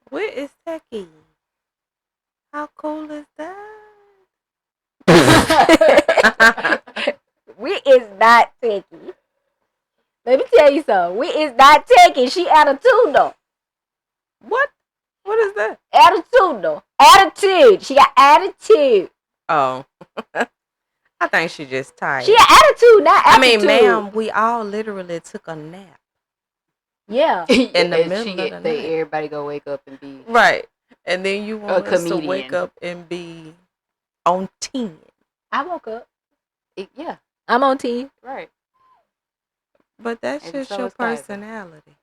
Where is Techie? How cool is that? We is not taking. Let me tell you something. We is not taking. She attitudinal. What? What is that? Attitudinal. Attitude. She got attitude. Oh. I think she just tired. She got attitude, not I attitude. mean, ma'am, we all literally took a nap. Yeah. In the middle of the night. Everybody go wake up and be Right. And then you want us to comedian. wake up and be on 10. I woke up. Yeah. I'm on 10. Right. But that's And just so your is Kylie. personality.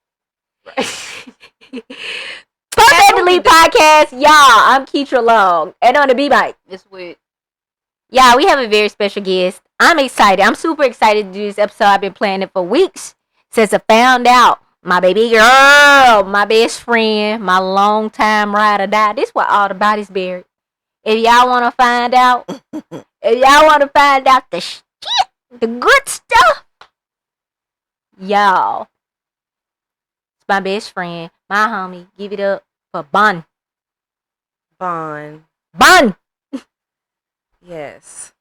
Fuck that Delete Podcast. Y'all, I'm Keitra Long. And on the B-Mic. It's with... Yeah, we have a very special guest. I'm excited. I'm super excited to do this episode. I've been planning it for weeks since I found out my baby girl, my best friend, my long-time ride or die. This is where all the bodies buried. If y'all want to find out, the shit, the good stuff, y'all, it's my best friend, my homie. Give it up for Bun. Bun. Yes.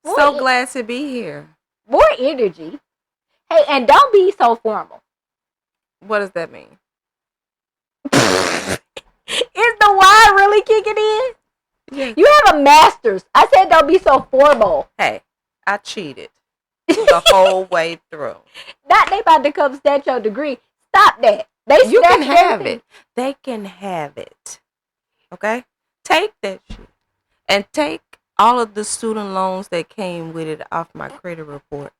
So glad to be here. More energy. Hey, and don't be so formal. What does that mean? Is the wine really kicking in? Yes. You have a master's. I said don't be so formal. Hey, I cheated the whole way through. Not they about to come snatch your degree. Stop that. You can have it. They can have it. Okay? Take that shit. And take all of the student loans that came with it off my credit report.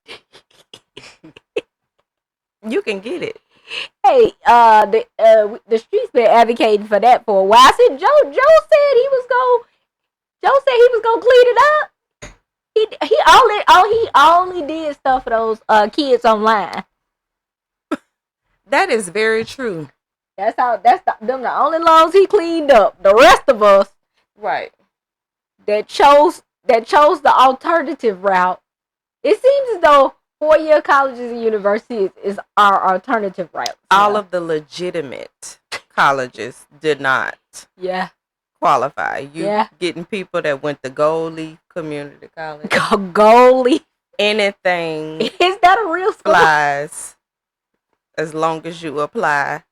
You can get it. Hey, the streets been advocating for that for a while. I said Joe said he was gonna clean it up. He only did stuff for those kids online. That is very true. Them the only loans he cleaned up. The rest of us, right, that chose the alternative route. It seems as though 4-year colleges and universities is our alternative route. All of the legitimate colleges did not qualify. You getting people that went to Gold Leaf Community College. Gold Leaf. Anything. Is that a real school? Flies as long as you apply.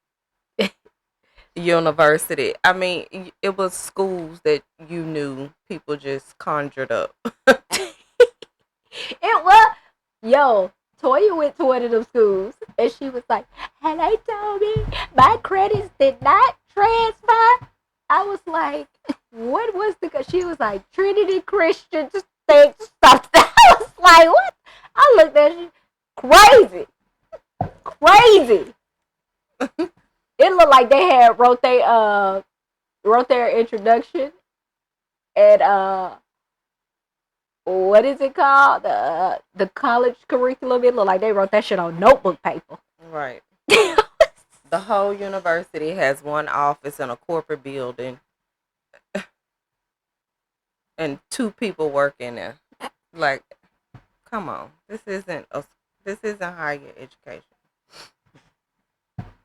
University. I mean, it was schools that you knew people just conjured up. It was. Yo, Toya went to one of them schools, and she was like, and they told me my credits did not transfer. I was like, what was she was like, Trinity Christian State something. I was like, what? I looked at you, crazy. It looked like they had wrote their introduction and what is it called? The college curriculum. It looked like they wrote that shit on notebook paper. Right. The whole university has one office in a corporate building and 2 people working there. Like, come on. This isn't higher education.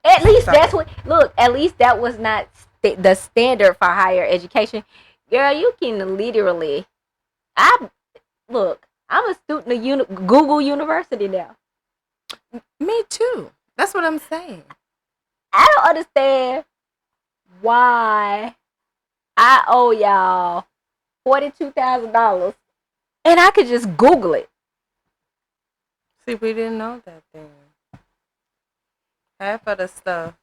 At least that's what. Look, at least that was not the standard for higher education. Girl, you can literally. I'm a student of Google University now. Me too. That's what I'm saying. I don't understand why I owe y'all $42,000 and I could just Google it. See, we didn't know that then. Half of the stuff,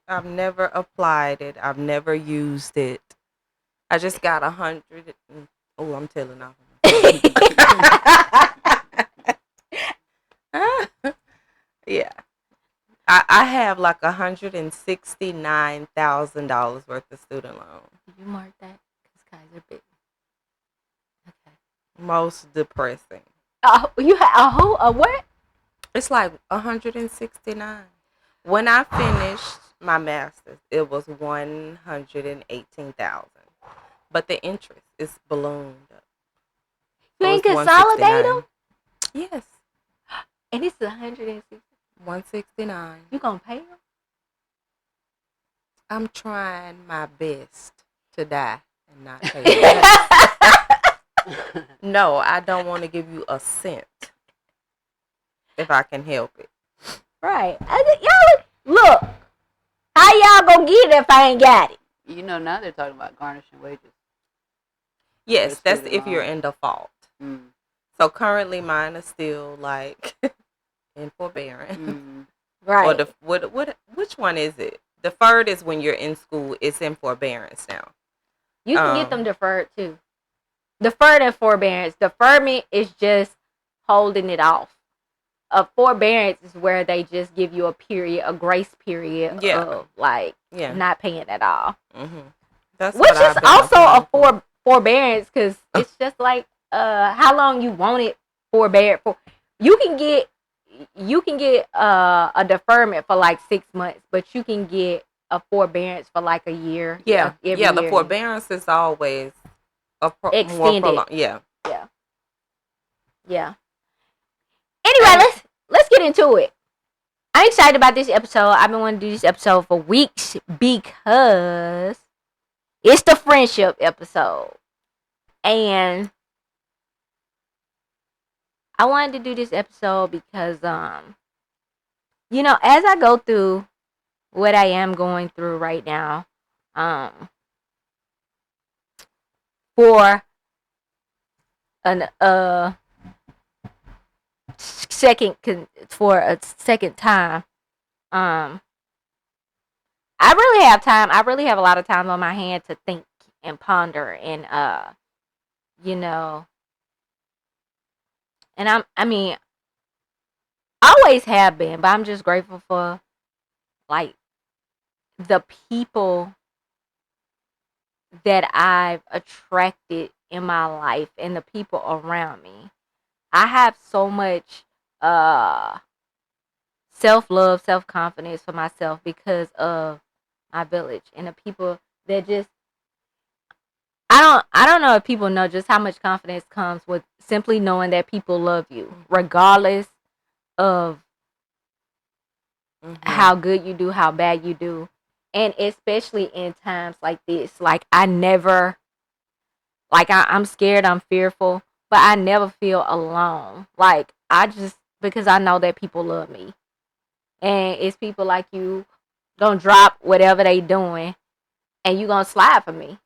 I've never applied it. I've never used it. I just got 100. Oh, I'm telling off. Yeah. I have like $169,000 worth of student loan. Did you mark that? Because guys are big. Okay. Most depressing. You have a what? It's like 169. When I finished my master's, it was 118,000. But the interest is ballooned up. You ain't consolidate them? Yes. And it's 160. 169. You gonna pay them? I'm trying my best to die and not pay less. No, I don't want to give you a cent if I can help it. Right. Y'all look. How y'all gonna get it if I ain't got it? You know, now they're talking about garnishing wages. Yes, that's student if you're loan. in default. Mm. So currently mine is still like in forbearance. Mm. Right. Or which one is it? Deferred is when you're in school. It's in forbearance now. You can get them deferred too. Deferred and forbearance. Deferment is just holding it off. A forbearance is where they just give you a grace period of like not paying at all. Mm-hmm. That's which what is I've been also a applying for. forbearance because it's just like how long you want it forbeared for. You can get a deferment for like 6 months, but you can get a forbearance for like a year. Yeah, every yeah. The year. forbearance is always more Extended. prolonged. Yeah. Anyway, let's get into it. I'm excited about this episode. I've been wanting to do this episode for weeks because it's the friendship episode. And I wanted to do this episode because you know, as I go through what I am going through right now, for a second time, I really have time. I really have a lot of time on my hand to think and ponder and you know, and I mean, always have been, but I'm just grateful for like the people that I've attracted in my life and the people around me. I have so much self-love, self-confidence for myself because of my village and the people that just I don't know if people know just how much confidence comes with simply knowing that people love you regardless of how good you do, how bad you do. And especially in times like this, like I never, like I'm scared, I'm fearful, but I never feel alone. Like I just, because I know that people love me. And it's people like you gonna drop whatever they doing and you gonna slide for me.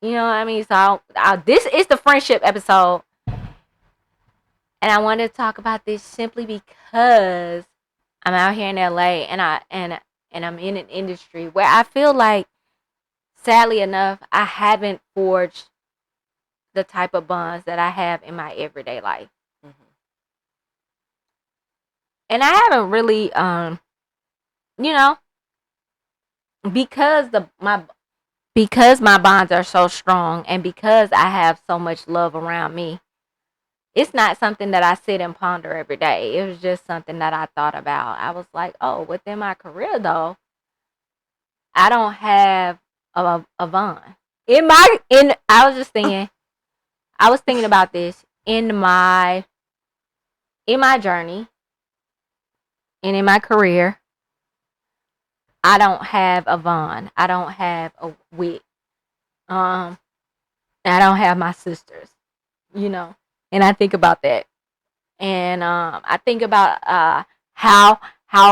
You know what I mean? So this is the friendship episode. And I wanted to talk about this simply because I'm out here in LA and I'm in an industry where I feel like, sadly enough, I haven't forged the type of bonds that I have in my everyday life. And I haven't really, you know, because my bonds are so strong and because I have so much love around me, it's not something that I sit and ponder every day. It was just something that I thought about. I was like, oh, within my career though, I don't have a bond. I was just thinking, I was thinking about this in my journey and in my career. I don't have a Vaughn. I don't have a Wit. I don't have my sisters, you know. And I think about that. And I think about how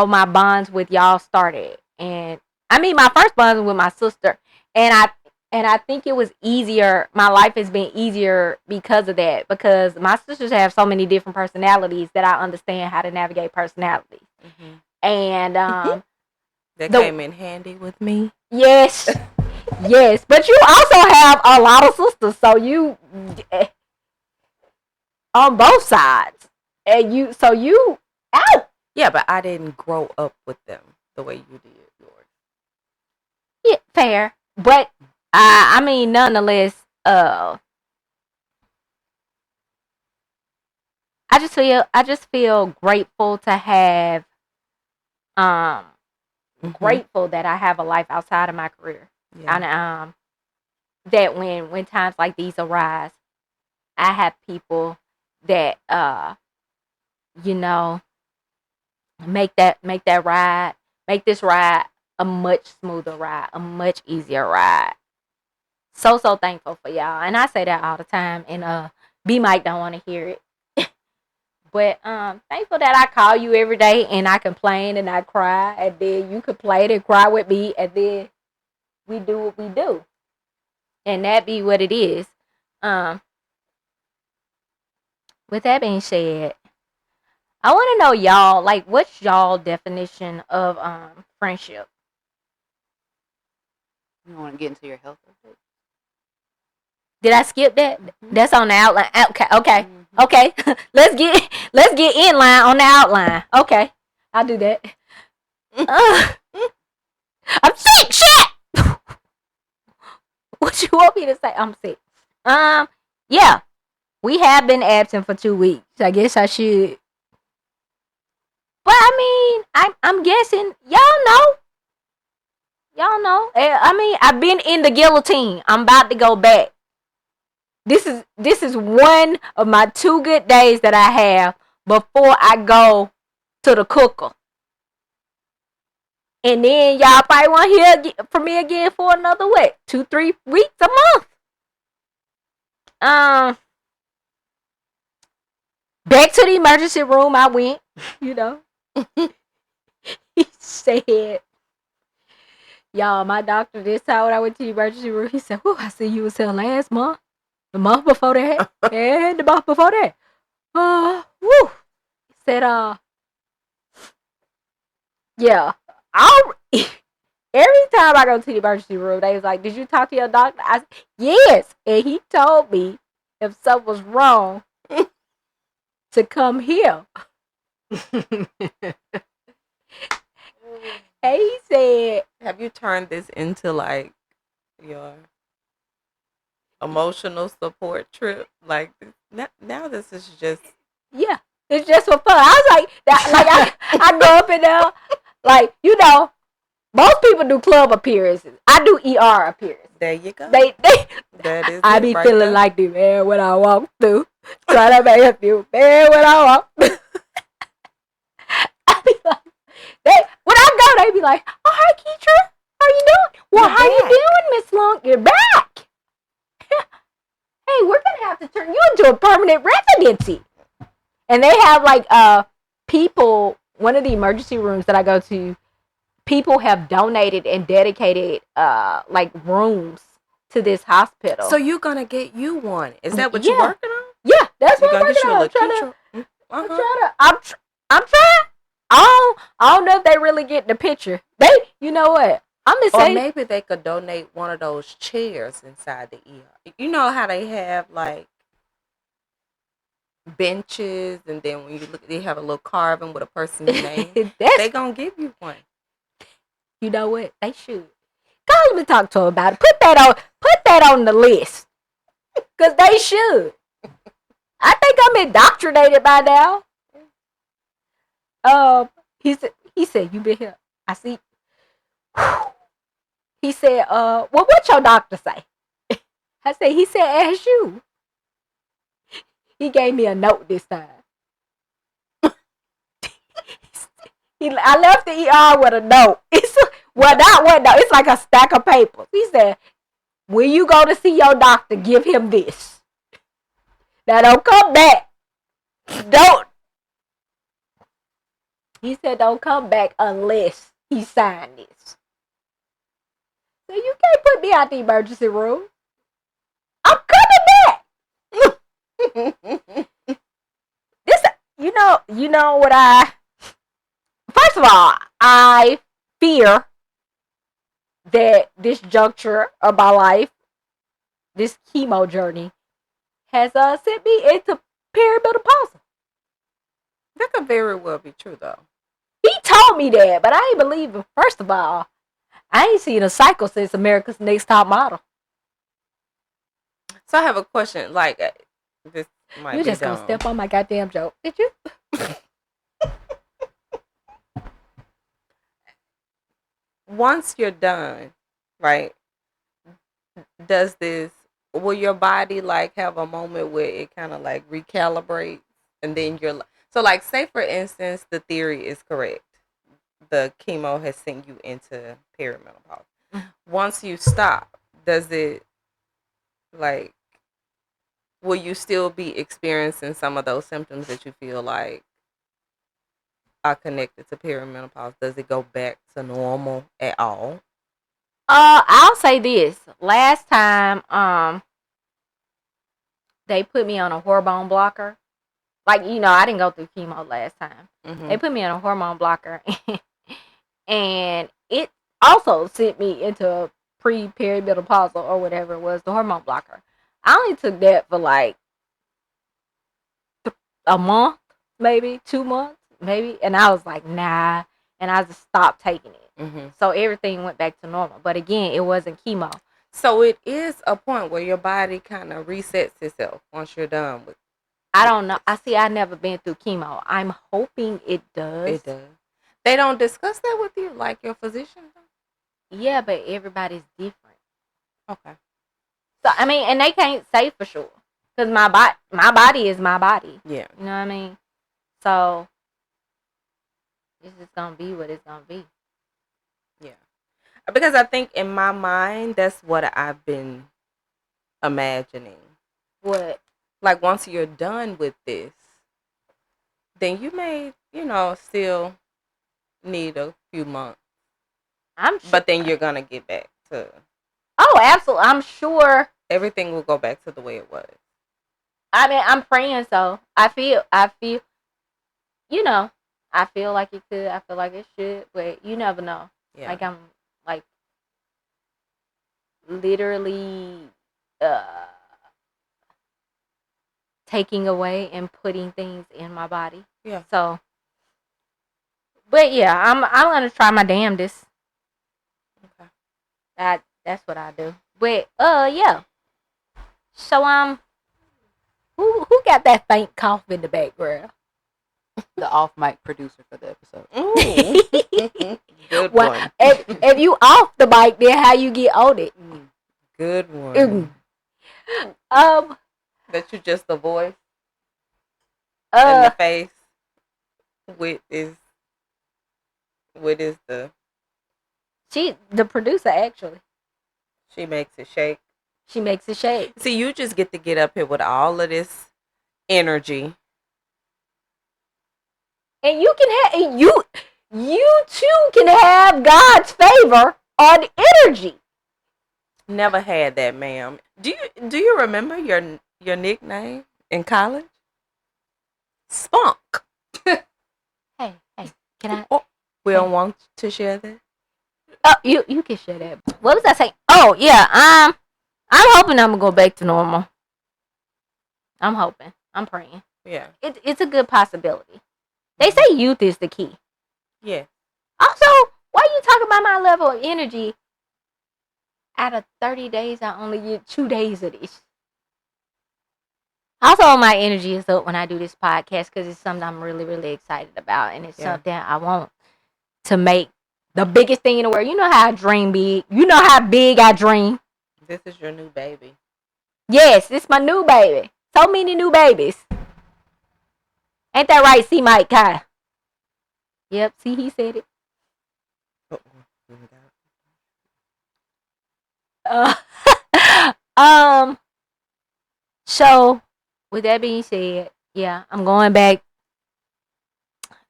my bonds with y'all started. And I mean my first bond was with my sister. And I think it was easier. My life has been easier because of that. Because my sisters have so many different personalities that I understand how to navigate personalities. And that came in handy with me. Yes. Yes. But you also have a lot of sisters. So you on both sides. And you yeah, but I didn't grow up with them the way you did yours. Yeah, fair. But I mean nonetheless, I just feel grateful to have grateful that I have a life outside of my career. Yeah. And that when times like these arise, I have people that you know, make this ride a much smoother ride, a much easier ride. So thankful for y'all. And I say that all the time. And B Mike don't want to hear it. But thankful that I call you every day and I complain and I cry, and then you complain and cry with me, and then we do what we do. And that be what it is. With that being said, I want to know y'all, like, what's y'all definition of friendship? You want to get into your health update? Did I skip that? That's on the outline. Okay. Mhm. Okay. let's get in line on the outline. Okay. I'll do that. I'm sick, shit. What you want me to say? I'm sick. Yeah. We have been absent for 2 weeks. I guess I should. But I mean, I'm guessing y'all know. Y'all know. I mean, I've been in the guillotine. I'm about to go back. This is one of my 2 good days that I have before I go to the cooker. And then y'all probably won't hear from me again for another 2-3 weeks, a month. Back to the emergency room I went, you know. He said, y'all, my doctor this time when I went to the emergency room, he said, "Whoo, I see you was here last month. The month before that, and the month before that. Woo." He said, yeah. Every time I go to the emergency room, they was like, "Did you talk to your doctor?" I said, "Yes." And he told me if something was wrong to come here. And he said, Have you turned this into like your emotional support trip? Like now this is just yeah, it's just for fun. I was like, that, like I go up in there, like, you know, most people do club appearances. I do ER appearances. there you go. They That is I it be right feeling there. like the man when I walk through. Try to make a few man when I walk through. I be like, when I go, they be like, "Oh, hi, Keitra. How you doing?" "Well, You're how you back." doing, Miss Long? You're back. Hey, we're gonna have to turn you into a permanent residency. And they have like people. One of the emergency rooms that I go to, people have donated and dedicated like rooms to this hospital. So you're gonna get you one. Is that what Yeah. you're working on? Yeah, that's You're what I'm gonna get working you a on. little I'm Keitra? trying to. I'm trying. I don't know if they really get the picture. You know what? I'm gonna Or say, maybe they could donate one of those chairs inside the ER. You know how they have like benches, and then when you look, they have a little carving with a person's name. They gonna give you one. you know what? They should. Call them and talk to them about it. Put that on the list. Cause they should. I think I'm indoctrinated by now. He said, "You been here. I see." He said, "Well, what your doctor say?" I said, "He said, ask you." He gave me a note this time. I left the ER with a note. Not one note. It's like a stack of papers. He said, "When you go to see your doctor, give him this. Now don't come back. Don't." He said, "Don't come back unless he signed this." So you can't put me out the emergency room. I'm coming back. This, you know what first of all, I fear that this juncture of my life, this chemo journey, has sent me into perimenopause. That could very well be true, though. He told me that, but I ain't believe him. First of all, I ain't seen a cycle since America's Next Top Model. So I have a question. Like, this might You be just dumb. gonna step on my goddamn joke, did you? Once you're done, right? Will your body like have a moment where it kind of like recalibrates, and then so like, say for instance, the theory is correct. the chemo has sent you into perimenopause. Mhm. Once you stop, does it, like, will you still be experiencing some of those symptoms that you feel like are connected to perimenopause? Does it go back to normal at all? I'll say this. Last time, they put me on a hormone blocker. Like, I didn't go through chemo last time. Mm-hmm. They put me on a hormone blocker, and it also sent me into pre-perimenopausal or whatever it was, the hormone blocker. I only took that for like a month, maybe 2 months, maybe, and I was like, nah, and I just stopped taking it. Mm-hmm. So everything went back to normal. But again, it wasn't chemo. So it is a point where your body kind of resets itself once you're done with I don't know. I never been through chemo. I'm hoping it does. it. Does they don't discuss that with you, like your physician? Yeah, but everybody's different. Okay. So I mean, and they can't say for sure because my body is my body. Yeah. You know what I mean? So it's just gonna be what it's gonna be. Yeah. Because I think in my mind, that's what I've been imagining. What? Like, once you're done with this, then you may, still need a few months. I'm sure. But then you're going to get back to, Oh, absolutely. I'm sure. everything will go back to the way it was. I mean, I'm praying so. I feel, I feel like it could. I feel like it should, but you never know. Yeah. Like I'm like literally taking away and putting things in my body. Yeah. So, but yeah, I'm gonna try my damnedest. Okay. That's what I do. But yeah. So who got that faint cough in the background? The off mic producer for the episode. Ooh. Good Well, one. if you off the mic, then how you get on it? Good one. That you just the voice and the face with is the she the producer actually. she makes it shake. She makes it shake. See, you just get to get up here with all of this energy. And you can have you too can have God's favor on energy. Never had that, ma'am. Do you remember your nickname in college? Spunk. Hey, can I? Oh, we don't want to share that. Oh, you can share that. What was I saying? Oh yeah, I'm hoping I'm gonna go back to normal. I'm hoping. I'm praying. Yeah. It's a good possibility. They say youth is the key. Yeah. Also, why you talking about my level of energy? Out of 30 days, I only get 2 days of this. Also, my energy is up when I do this podcast because it's something I'm really, really excited about. And it's something I want to make the biggest thing in the world. You know how I dream big. You know how big I dream. This is your new baby. Yes, this is my new baby. So many new babies. Ain't that right, C. Mike Kai? Yep, see, he said it. So with that being said, yeah, I'm going back.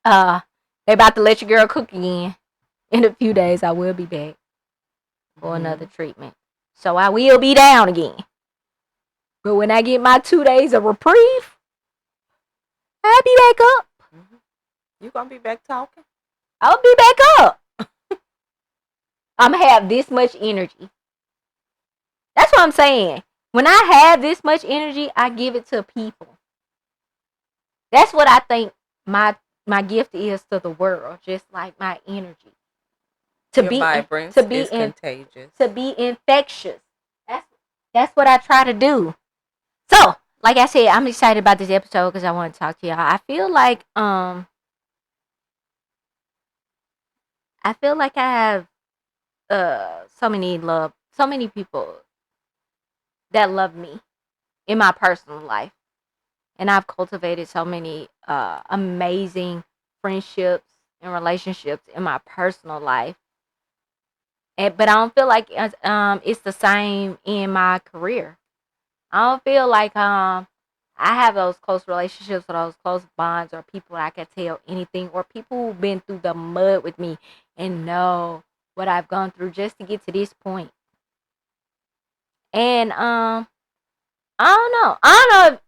They about to let your girl cook again. In a few days, I will be back for another treatment. So I will be down again. But when I get my 2 days of reprieve, I'll be back up. You gonna be back talking? I'll be back up. I'm gonna have this much energy. That's what I'm saying. When I have this much energy, I give it to people. That's what I think my gift is to the world, just like my energy. Your vibrance is contagious. To be infectious. That's what I try to do. So, like I said, I'm excited about this episode because I want to talk to y'all. I feel like I have so many people that love me in my personal life. And I've cultivated so many amazing friendships in relationships in my personal life. But I don't feel like it's the same in my career. I don't feel like I have those close relationships or those close bonds or people I can tell anything or people who've been through the mud with me and know what I've gone through just to get to this point. And I don't know. I don't know if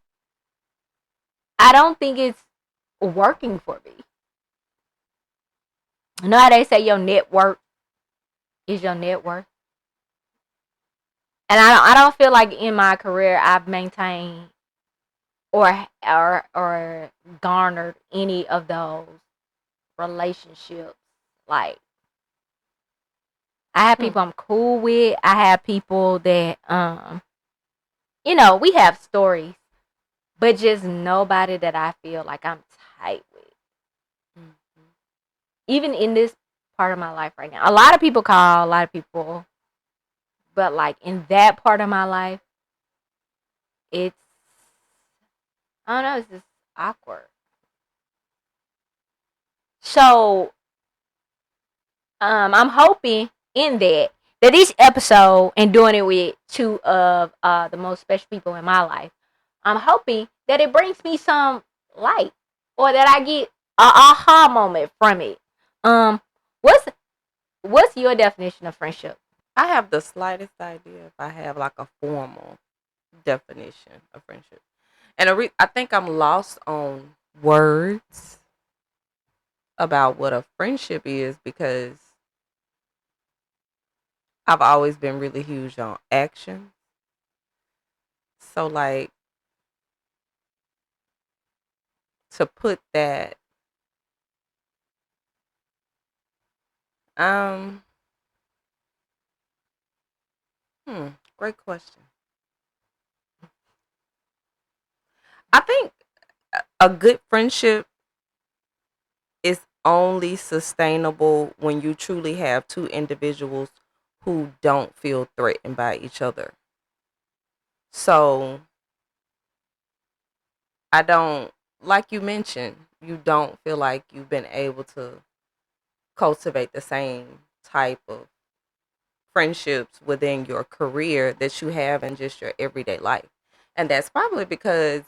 I don't think it's working for me. You know how they say your network is your net worth? And I don't feel like in my career I've maintained or garnered any of those relationships. Like I have people I'm cool with. I have people that we have stories, but just nobody that I feel like I'm tight with. Mm-hmm. Even in this part of my life right now. A lot of people call, a lot of people, but like in that part of my life, it's I don't know, it's just awkward. So I'm hoping in that each episode and doing it with two of the most special people in my life, I'm hoping that it brings me some light or that I get a aha moment from it. What's your definition of friendship? I have the slightest idea if I have like a formal definition of friendship. And I think I'm lost on words about what a friendship is because I've always been really huge on action. So like to put that um great question. I think a good friendship is only sustainable when you truly have two individuals who don't feel threatened by each other. So I don't, like you mentioned, you don't feel like you've been able to cultivate the same type of friendships within your career that you have in just your everyday life. And that's probably because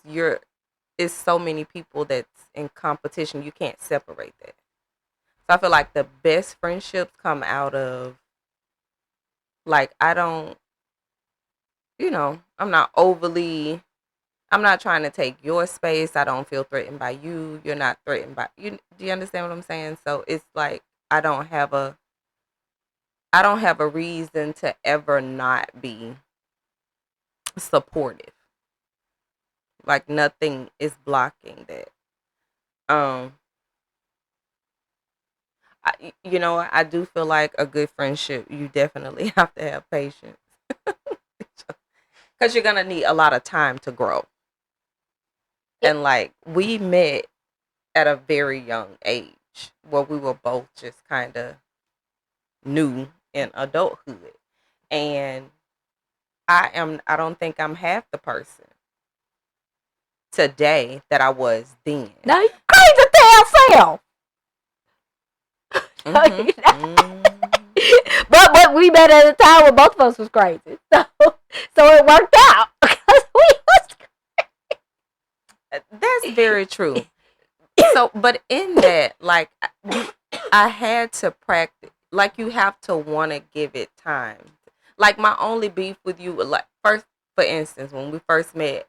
it's so many people that's in competition, you can't separate that. So I feel like the best friendships come out of like I don't, I'm not trying to take your space. I don't feel threatened by you. You're not threatened by you. Do you understand what I'm saying? So it's like I don't have a reason to ever not be supportive. Like nothing is blocking that. Um I do feel like a good friendship, you definitely have to have patience. Cuz you're going to need a lot of time to grow. And like we met at a very young age where we were both just kind of new in adulthood. And I don't think I'm half the person today that I was then. No, you crazy damn self. But we met at a time when both of us was crazy. So it worked out because we was crazy. That's very true. So, but in that, like, I had to practice. Like, you have to want to give it time. Like, my only beef with you, like, first, for instance, when we first met,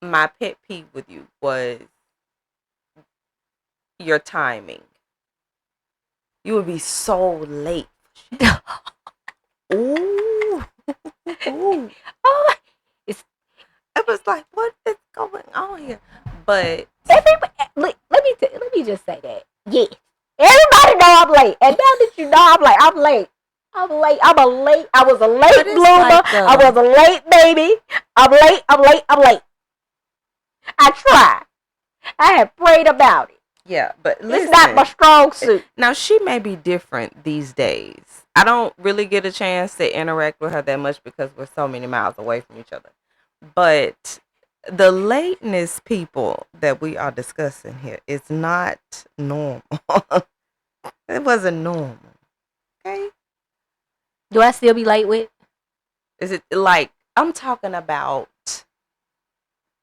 my pet peeve with you was your timing. You would be so late. Ooh. Ooh. Oh, it was like, what is going on here? But let me just say that. Yes, everybody know I'm late, and now that you know I'm like I'm late. I was a late bloomer. Like I was a late baby. I'm late. I tried. I had prayed about it. Yeah, but listen, it's not my strong suit. Now she may be different these days. I don't really get a chance to interact with her that much because we're so many miles away from each other. But the lateness people that we are discussing here is not normal. It wasn't normal. Okay. Do I still be late with? Is it like I'm talking about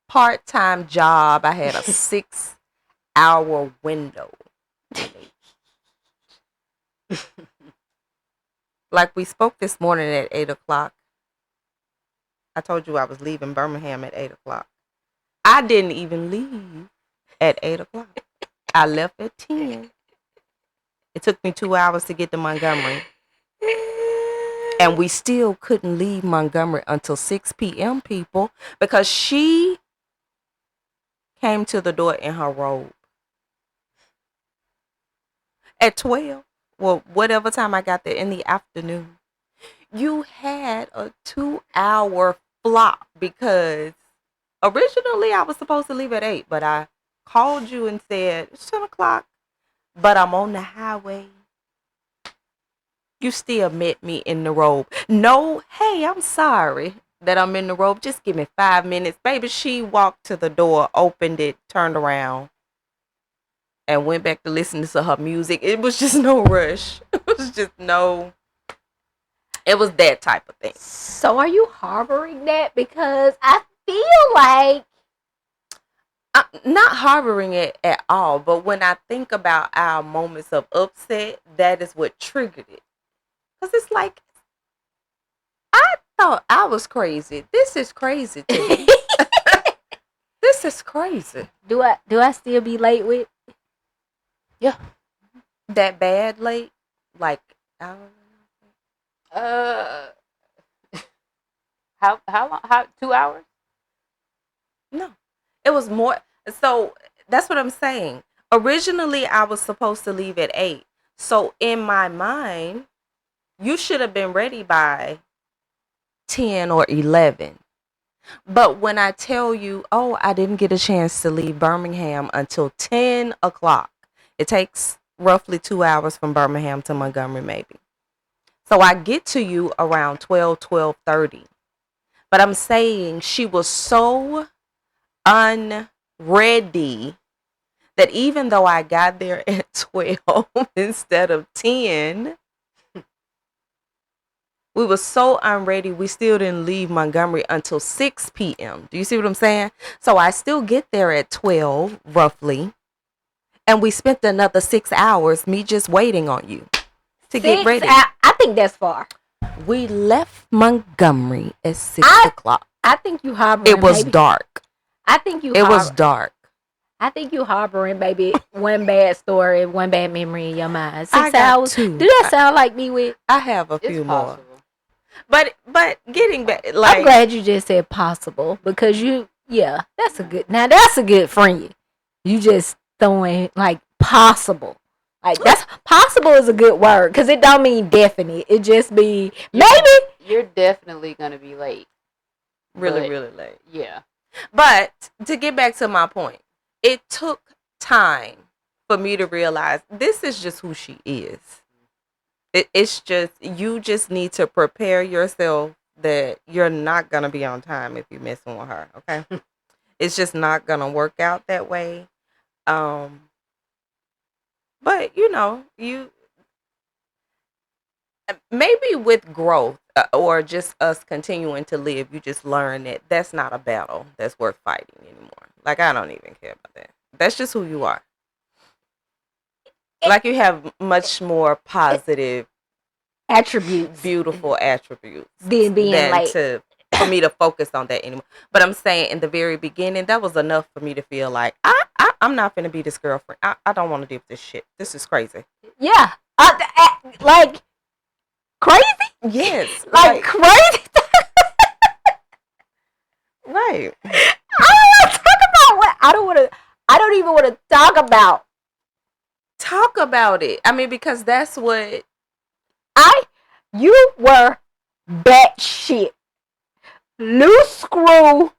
part-time job? I had a 6-hour window. Like we spoke this morning at 8 o'clock. I told you I was leaving Birmingham at 8 o'clock. I didn't even leave at 8 o'clock. I left at 10. It took me 2 hours to get to Montgomery. And we still couldn't leave Montgomery until 6 p.m., people, because she came to the door in her robe. At 12, well, whatever time I got there in the afternoon, you had a 2-hour flop because originally I was supposed to leave at 8, but I called you and said, it's 10 o'clock, but I'm on the highway. You still met me in the robe. No, hey, I'm sorry that I'm in the robe. Just give me 5 minutes. Baby, she walked to the door, opened it, turned around, and went back to listening to her music. It was just no rush. It was just no. It was that type of thing. So are you harboring that? Because I feel like I'm not harboring it at all, but when I think about our moments of upset, that is what triggered it. Because it's like, I thought I was crazy. This is crazy to me. This is crazy. do I still be late with? That bad late? Like, I don't know. How long? How 2 hours? No. It was more. So that's what I'm saying. Originally, I was supposed to leave at 8. So in my mind, you should have been ready by 10 or 11. But when I tell you, oh, I didn't get a chance to leave Birmingham until 10 o'clock. It takes roughly 2 hours from Birmingham to Montgomery, maybe. So I get to you around 12:30. But I'm saying she was so unready that even though I got there at 12 instead of 10, we were so unready, we still didn't leave Montgomery until 6 p.m. Do you see what I'm saying? So I still get there at 12, roughly, and we spent another 6 hours, me just waiting on you to get ready. I think that's far. We left Montgomery at 6 o'clock. I think you harboring. It was dark. I think you. It was dark. I think you harboring, baby, one bad story, one bad memory in your mind. 6 I got hours. 2. Do that sound like me with? I have a few It's more. possible. But getting back, like, I'm glad you just said possible because that's a good friend. You just throwing like possible. Like that's possible is a good word because it don't mean definite. It just be maybe. You're definitely gonna be late. really, But- really late. Yeah. But to get back to my point, it took time for me to realize this is just who she is. It's just, you just need to prepare yourself that you're not going to be on time if you're messing with her, okay? It's just not going to work out that way. But, you maybe with growth or just us continuing to live, you just learn that that's not a battle that's worth fighting anymore. Like, I don't even care about that. That's just who you are. Like, you have much more positive, Attributes beautiful attributes than being than late. for me to focus on that anymore. But I'm saying in the very beginning, that was enough for me to feel like I'm not gonna be this girlfriend. I don't want to deal with this shit. This is crazy. Yeah, like crazy. Yes, Like crazy. right. I don't even want to talk about. Talk about it. I mean, because that's what You were batshit. Loose screw,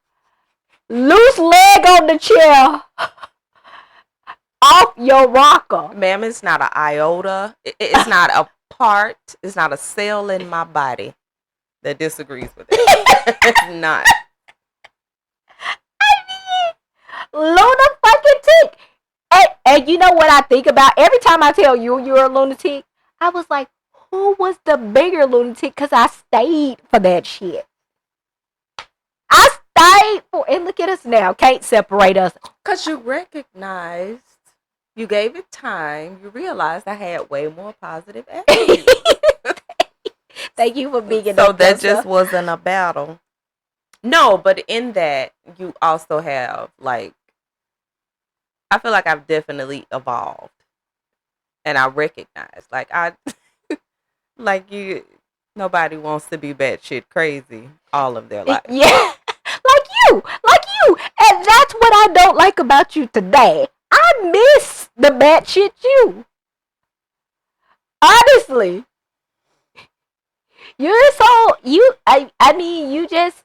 loose leg on the chair, off your rocker. Ma'am, it's not an iota. It's not a part. It's not a cell in my body that disagrees with it. It's not. Luna fucking tick. And you know what I think about? Every time I tell you you're a lunatic, I was like, who was the bigger lunatic? Because I stayed for that shit. I stayed for, and look at us now. Can't separate us. Because you recognized, you gave it time, you realized I had way more positive attitude. Thank you for being So that just wasn't a battle. No, but in that, you also have, like, I feel like I've definitely evolved. And I recognize, like, like you, nobody wants to be batshit crazy all of their life. Yeah. Like you. And that's what I don't like about you today. I miss the batshit you. Honestly. You're so, I mean, you just,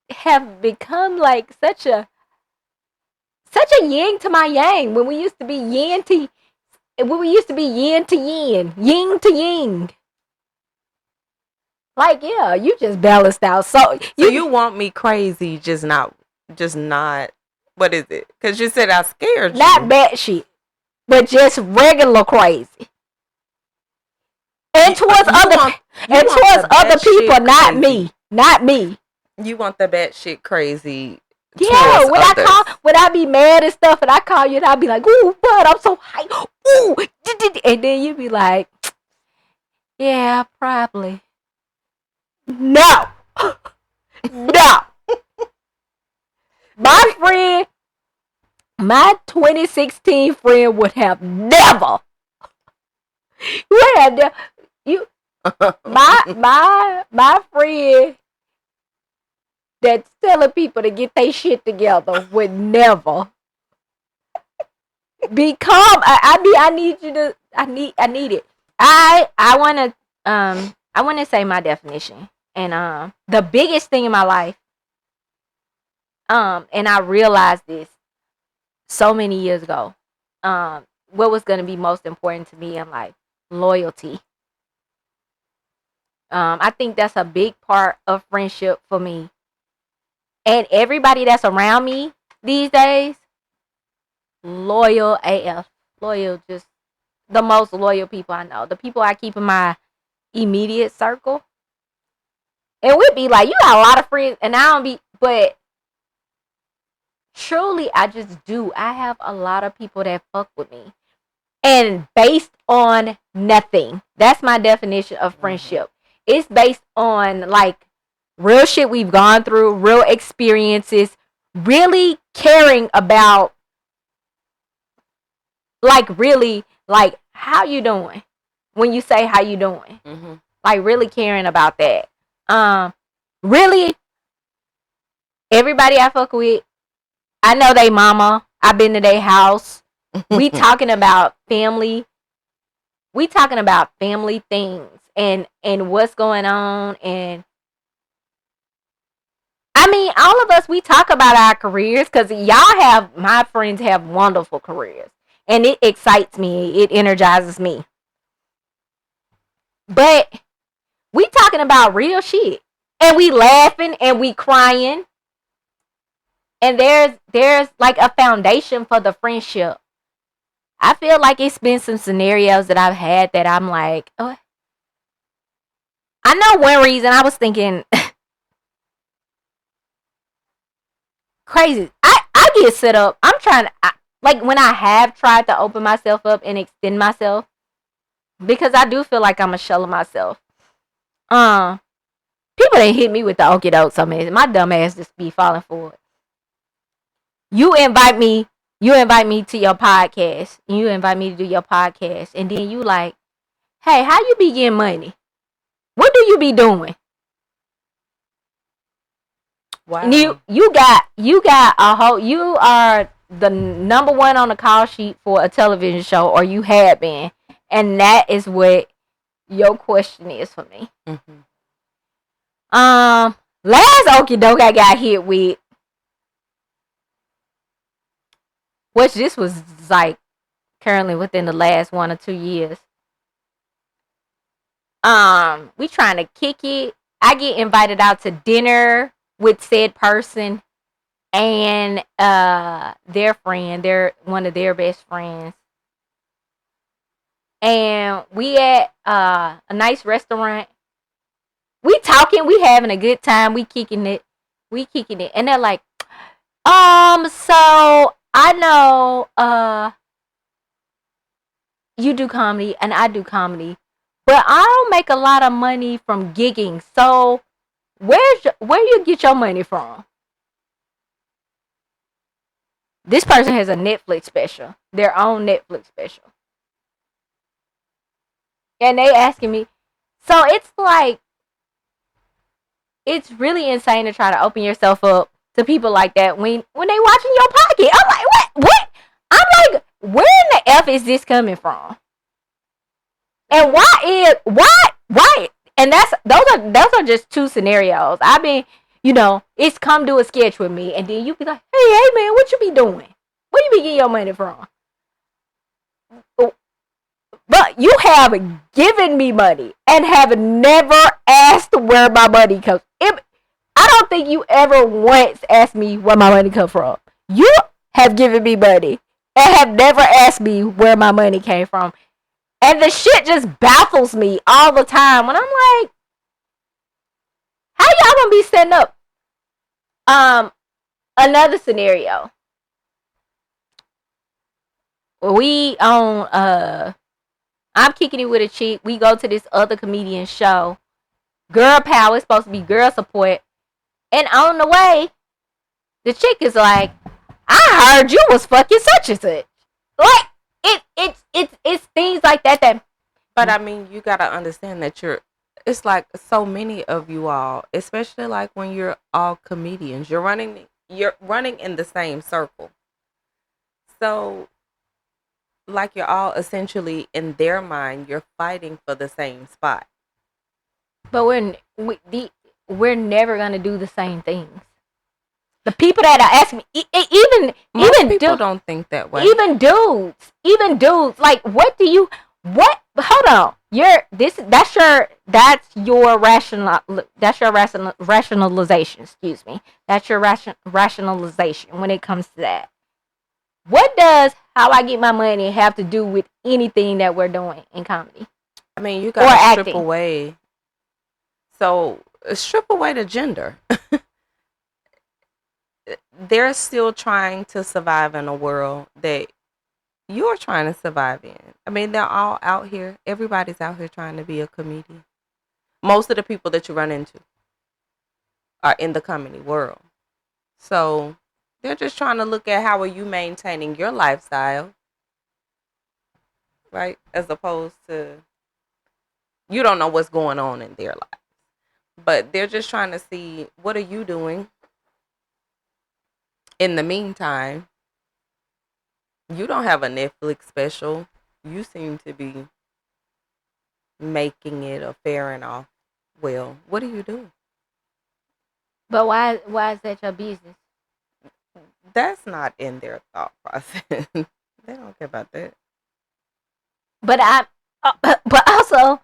have become like such a yin to my yang when we used to be yin to yin to yin. Like, yeah, you just balanced out. So you want me crazy, just not. What is it? Because you said I scared you. Not batshit, but just regular crazy. And towards other people, not me. Not me. You want the batshit crazy. Yeah, when I be mad and stuff, and I call you, and I be like, "Ooh, what? I'm so high." Ooh, and then you be like, "Yeah, probably." No, no. My friend, my 2016 friend would have never. My friend that's telling people to get their shit together would never become. I need you to. I need it. I want to say my definition, and the biggest thing in my life, and I realized this so many years ago. What was going to be most important to me in life? Loyalty. I think that's a big part of friendship for me. And everybody that's around me these days, loyal AF. Loyal, just the most loyal people I know. The people I keep in my immediate circle. And we'd be like, you got a lot of friends, and I don't be, but truly, I just do. I have a lot of people that fuck with me. And based on nothing. That's my definition of friendship. It's based on, like, real shit we've gone through, real experiences, really caring about, like, really, like, how you doing? When you say how you doing. Mm-hmm. Like, really caring about that. Really, everybody I fuck with, I know they mama. I've been to their house. We talking about family. We talking about family things and what's going on. And I mean, all of us, we talk about our careers because my friends have wonderful careers. And it excites me. It energizes me. But we talking about real shit. And we laughing and we crying. And there's like a foundation for the friendship. I feel like it's been some scenarios that I've had that I'm like, oh. I know one reason I was thinking crazy. I get set up. I'm trying to, like, when I have tried to open myself up and extend myself, because I do feel like I'm a shell of myself. People didn't hit me with the okie doke so much. My dumb ass just be falling for it. You invite me to your podcast. You invite me to do your podcast. And then you like, hey, how you be getting money? What do you be doing? Wow. And you got a whole, you are the number one on the call sheet for a television show, or you had been. And that is what your question is for me. Mm-hmm. Last okie doke I got hit with, which this was like currently within the last 1 or 2 years. We trying to kick it. I get invited out to dinner with said person. and their friend, they're one of their best friends. And we at a nice restaurant. We talking, we having a good time, we kicking it. And they're like, so I know you do comedy and I do comedy, but I don't make a lot of money from gigging. So where you get your money from? This person has a Netflix special, their own Netflix special. And they asking me, so it's like, it's really insane to try to open yourself up to people like that when they watching your pocket. I'm like, what? I'm like, where in the F is this coming from? And why? And those are just two scenarios. I've been, it's come to a sketch with me, and then you be like, hey man, what you be doing? Where you be getting your money from? But you have given me money and have never asked where my money comes. I don't think you ever once asked me where my money comes from. You have given me money and have never asked me where my money came from. And the shit just baffles me all the time when I'm like, how y'all gonna be setting up? Another scenario. We on I'm kicking it with a chick. We go to this other comedian show. Girl power is supposed to be girl support. And on the way, the chick is like, I heard you was fucking such and such. Like, it's things like that. But I mean, you gotta understand that it's like so many of you all, especially like when you're all comedians, you're running in the same circle. So like you're all essentially in their mind, you're fighting for the same spot. But we're never gonna do the same things. The people that are asking me, Most people don't think that way. Even dudes, like, what? Hold on, that's your rationalization. Excuse me, that's your rationalization when it comes to that. What does how I get my money have to do with anything that we're doing in comedy? I mean, you gotta strip away. So strip away the gender. They're still trying to survive in a world that you're trying to survive in. I mean, they're all out here. Everybody's out here trying to be a comedian. Most of the people that you run into are in the comedy world. So they're just trying to look at how are you maintaining your lifestyle, right? As opposed to, you don't know what's going on in their life. But they're just trying to see, what are you doing? In the meantime, you don't have a Netflix special. You seem to be making it or faring off well. What are you doing? But why is that your business? That's not in their thought process. They don't care about that. But also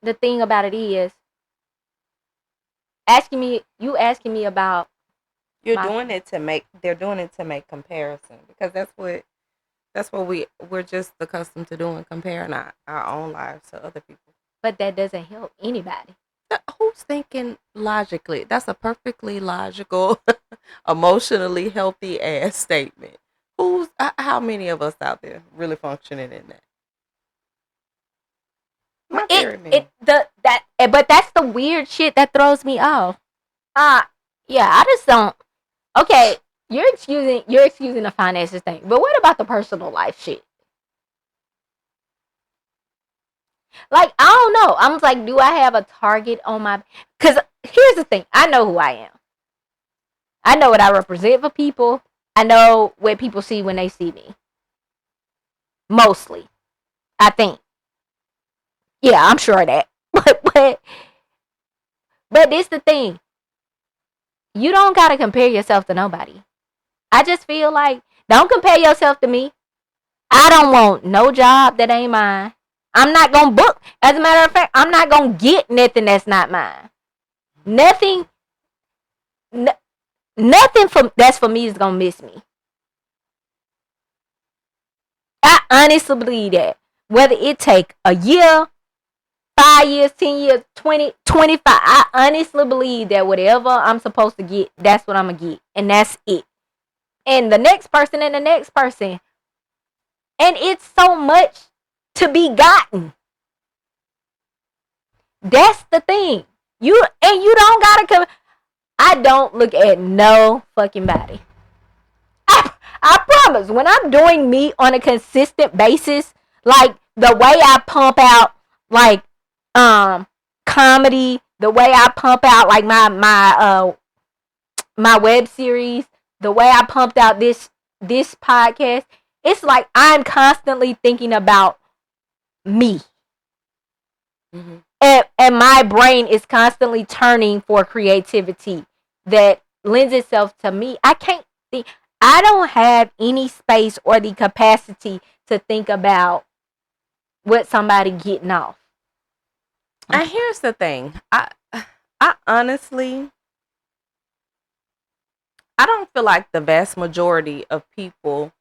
the thing about it is asking me about. They're doing it to make comparison, because that's what we're just accustomed to doing, comparing our own lives to other people. But that doesn't help anybody. Who's thinking logically? That's a perfectly logical, emotionally healthy ass statement. How many of us out there really functioning in that? Not very many. But that's the weird shit that throws me off. Yeah, I just don't. Okay, you're excusing the finances thing, but what about the personal life shit? Like, I don't know. I'm like, do I have a target on my? Because here's the thing: I know who I am. I know what I represent for people. I know what people see when they see me. Mostly, I think. Yeah, I'm sure of that. But this the thing. You don't gotta compare yourself to nobody. I just feel like, don't compare yourself to me. I don't want no job that ain't mine. I'm not gonna book. As a matter of fact, I'm not gonna get nothing that's not mine. Nothing nothing from that's for me is gonna miss me. I honestly believe that. Whether it take a year, 5 years, 10 years, 20, 25, I honestly believe that whatever I'm supposed to get, that's what I'm gonna get. And that's it. And the next person and the next person. And it's so much to be gotten. That's the thing. You don't gotta come. I don't look at no fucking body. I promise. When I'm doing me on a consistent basis, like the way I pump out like comedy, the way I pump out like my web series, the way I pumped out this podcast, it's like I'm constantly thinking about me. Mm-hmm. And my brain is constantly turning for creativity that lends itself to me. I don't have any space or the capacity to think about what somebody getting off. And here's the thing. I honestly, I don't feel like the vast majority of people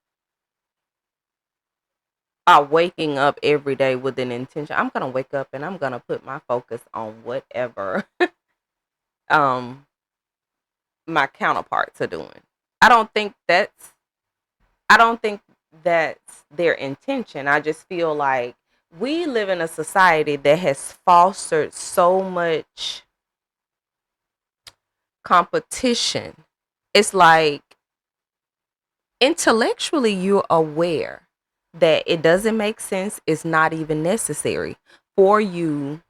are waking up every day with an intention. I'm gonna wake up and I'm gonna put my focus on whatever my counterparts are doing. I don't think that's their intention. I just feel like we live in a society that has fostered so much competition. It's like intellectually you're aware that it doesn't make sense, it's not even necessary for you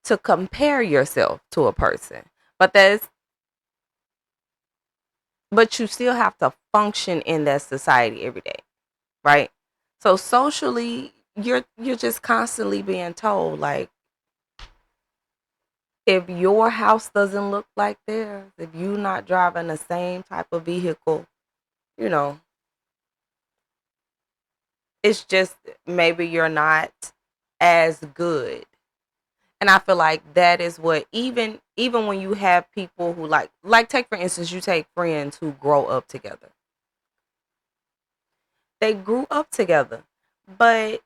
to compare yourself to a person. But you still have to function in that society every day, right? So socially you're just constantly being told like if your house doesn't look like theirs, if you're not driving the same type of vehicle, you know, it's just maybe you're not as good. And I feel like that is what even when you have people who like take for instance, you take friends who grow up together. They grew up together. But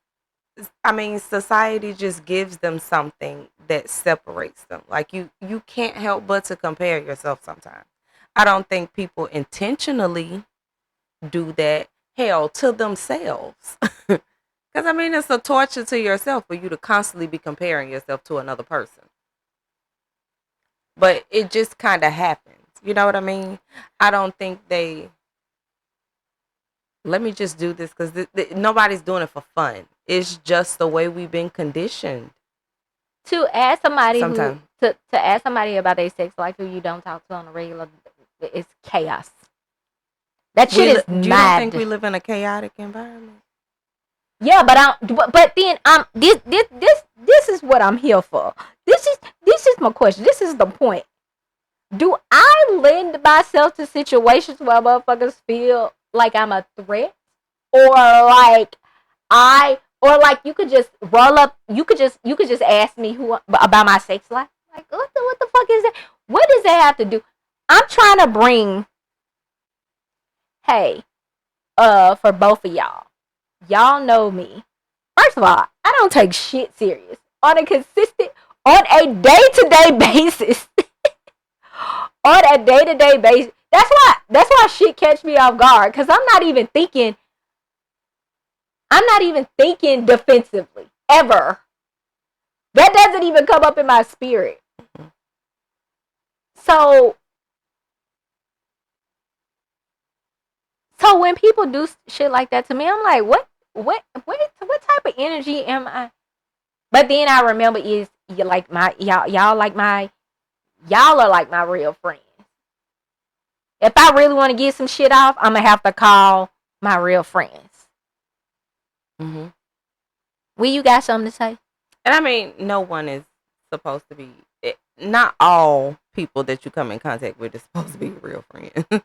I mean, society just gives them something that separates them. Like you can't help but to compare yourself sometimes. I don't think people intentionally do that. Hell, to themselves. Because I mean, it's a torture to yourself for you to constantly be comparing yourself to another person. But it just kind of happens. You know what I mean? I don't think they. Let me just do this because nobody's doing it for fun. It's just the way we've been conditioned. To ask somebody Sometimes. to ask somebody about their sex life who you don't talk to on a regular, it's chaos. That shit is mad. Do you don't think we live in a chaotic environment? Yeah, but then this is what I'm here for. This is my question. This is the point. Do I lend myself to situations where motherfuckers feel like I'm a threat, or like you could just roll up? You could just ask me about my sex life. Like what the fuck is that? What does that have to do? I'm trying to bring. Hey, for both of y'all. Y'all know me. First of all, I don't take shit serious on a day-to-day basis. On a day-to-day basis. That's why shit catch me off guard. Cause I'm not even thinking defensively. Ever. That doesn't even come up in my spirit. So when people do shit like that to me, I'm like, what type of energy am I? But then I remember y'all are like my real friends. If I really want to get some shit off, I'm gonna have to call my real friends. Mm-hmm. Will you got something to say? And I mean, no one is supposed to be. Not all people that you come in contact with is supposed to be real friends. So.